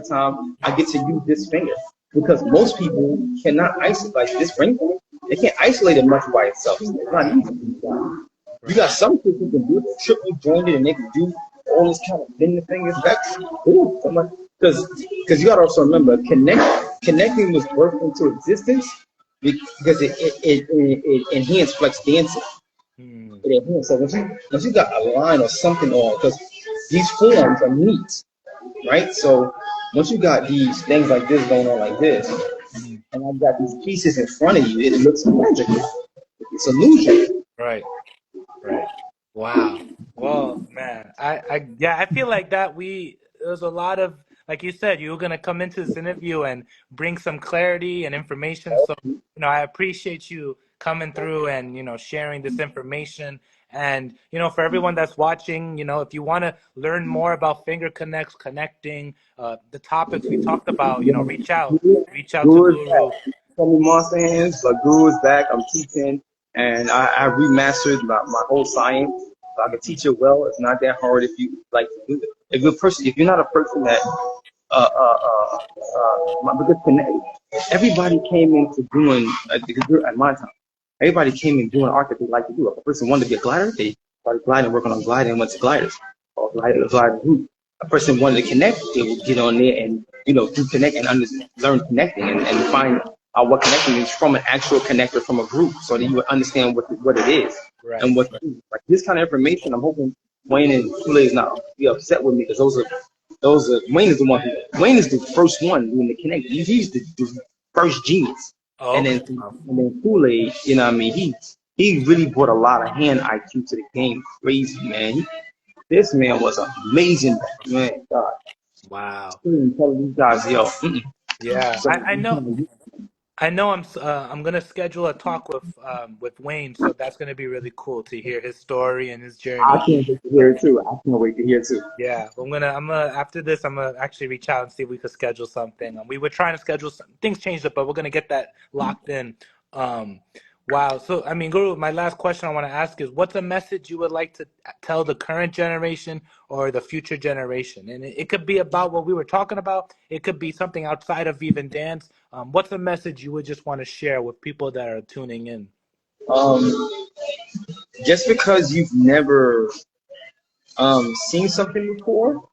time I get to use this finger because most people cannot isolate like this ring finger. They can't isolate it much by itself. It's not easy. You got some people who can do it triple jointed and they can do all this kind of bend the fingers back. Ooh, because you gotta also remember connecting was birthed into existence because it enhanced flex dancing. Hmm. It enhanced. So once you got a line or something on, because these forms are neat, right? So once you got these things like this going on like this, Hmm. and I've got these pieces in front of you, it looks magical. It's illusion. Right. Right. Wow. Well, man, yeah, I feel like that there's a lot of, like you said, you were gonna come into this interview and bring some clarity and information. So, I appreciate you coming through and, sharing this information. And, for everyone that's watching, if you want to learn more about Finger Connects, connecting, the topics we talked about, reach out to Guru is Guru. back. Tell me monster hands, but Guru is back. I'm teaching, and I remastered my whole science. So I can teach it well. It's not that hard if you like to do it. If you're not a person that because everybody came into doing at my time. Everybody came in doing art that they like to do. If a person wanted to be a glider, they started gliding, working on gliding, and went to gliders or gliding route. A person wanted to connect, they would get on there and do connect and learn connecting and find out what connecting is from an actual connector from a group, so that you would understand what it is Right. and what to do. Like this kind of information. I'm hoping Wayne and Kool-Aid is not be upset with me because those are Wayne is the one. Wayne is the first one doing the connect. He's the first genius. Oh, And then Kool-Aid, what I mean, he really brought a lot of hand IQ to the game. Crazy, man. This man was amazing, man. God. wow. Tell these guys, yo. Yeah, So, I know I'm gonna schedule a talk with Wayne, so that's gonna be really cool to hear his story and his I journey. can't wait to hear it too. Yeah, I'm gonna after this I'm gonna actually reach out and see if we could schedule something. We were trying to schedule things changed up, but we're gonna get that locked in. Um, wow. So I mean, Guru, my last question I want to ask is, what's a message you would like to tell the current generation or the future generation? And it could be about what we were talking about. It could be something outside of even dance. What's a message you would just want to share with people that are tuning in? Just because you've never seen something before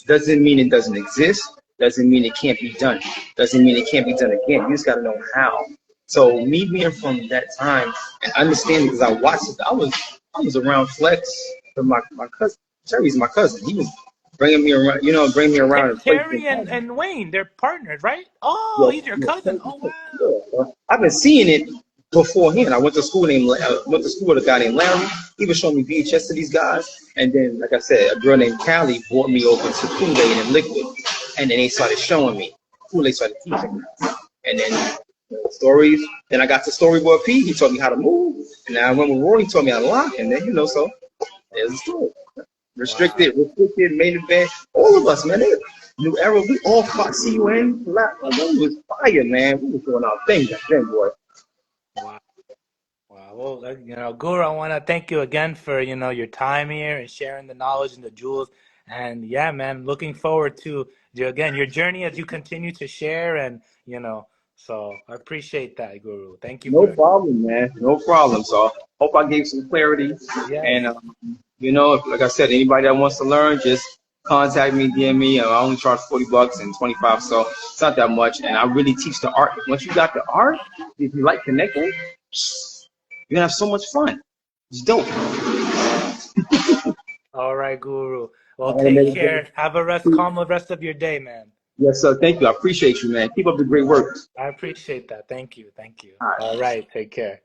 doesn't mean it doesn't exist. Doesn't mean it can't be done. Doesn't mean it can't be done again. You just got to know how. So me being from that time and understanding, because I watched it, I was around Flex, my cousin. Terry's my cousin. He was bringing me around, bringing me around and Terry play. and Wayne, they're partners, right? Oh, Yeah, he's your yeah, cousin. Oh, wow. yeah. I've been seeing it beforehand. I went to school with a guy named Larry. He was showing me VHS to these guys, and then, like I said, a girl named Callie brought me over to Kool-Aid and Liquid, and then they started showing me. Kool-Aid started teaching me, and then stories. Then I got to Storyboard P. He taught me how to move, and then I went with Rory. He taught me how to lock, and then so there's the story. Restricted, main event, all of us, man. New era, we all fought CUN. We was fire, man. We was doing our thing back then, boy. Wow. Wow. Well, Guru, I want to thank you again for, your time here and sharing the knowledge and the jewels. And yeah, man, looking forward to your journey as you continue to share and, so I appreciate that, Guru. Thank you No for problem, man. No problem. So hope I gave some clarity. yeah. And, like I said, anybody that wants to learn, just contact me, DM me. I only charge $40 and 25, so it's not that much. And I really teach the art. Once you got the art, if you like connecting, you're gonna have so much fun. It's dope. All right, Guru. Well, take care. Have a calm rest of your day, man. Yes, sir. Thank you. I appreciate you, man. Keep up the great work. I appreciate that. Thank you. All right. All right. Take care.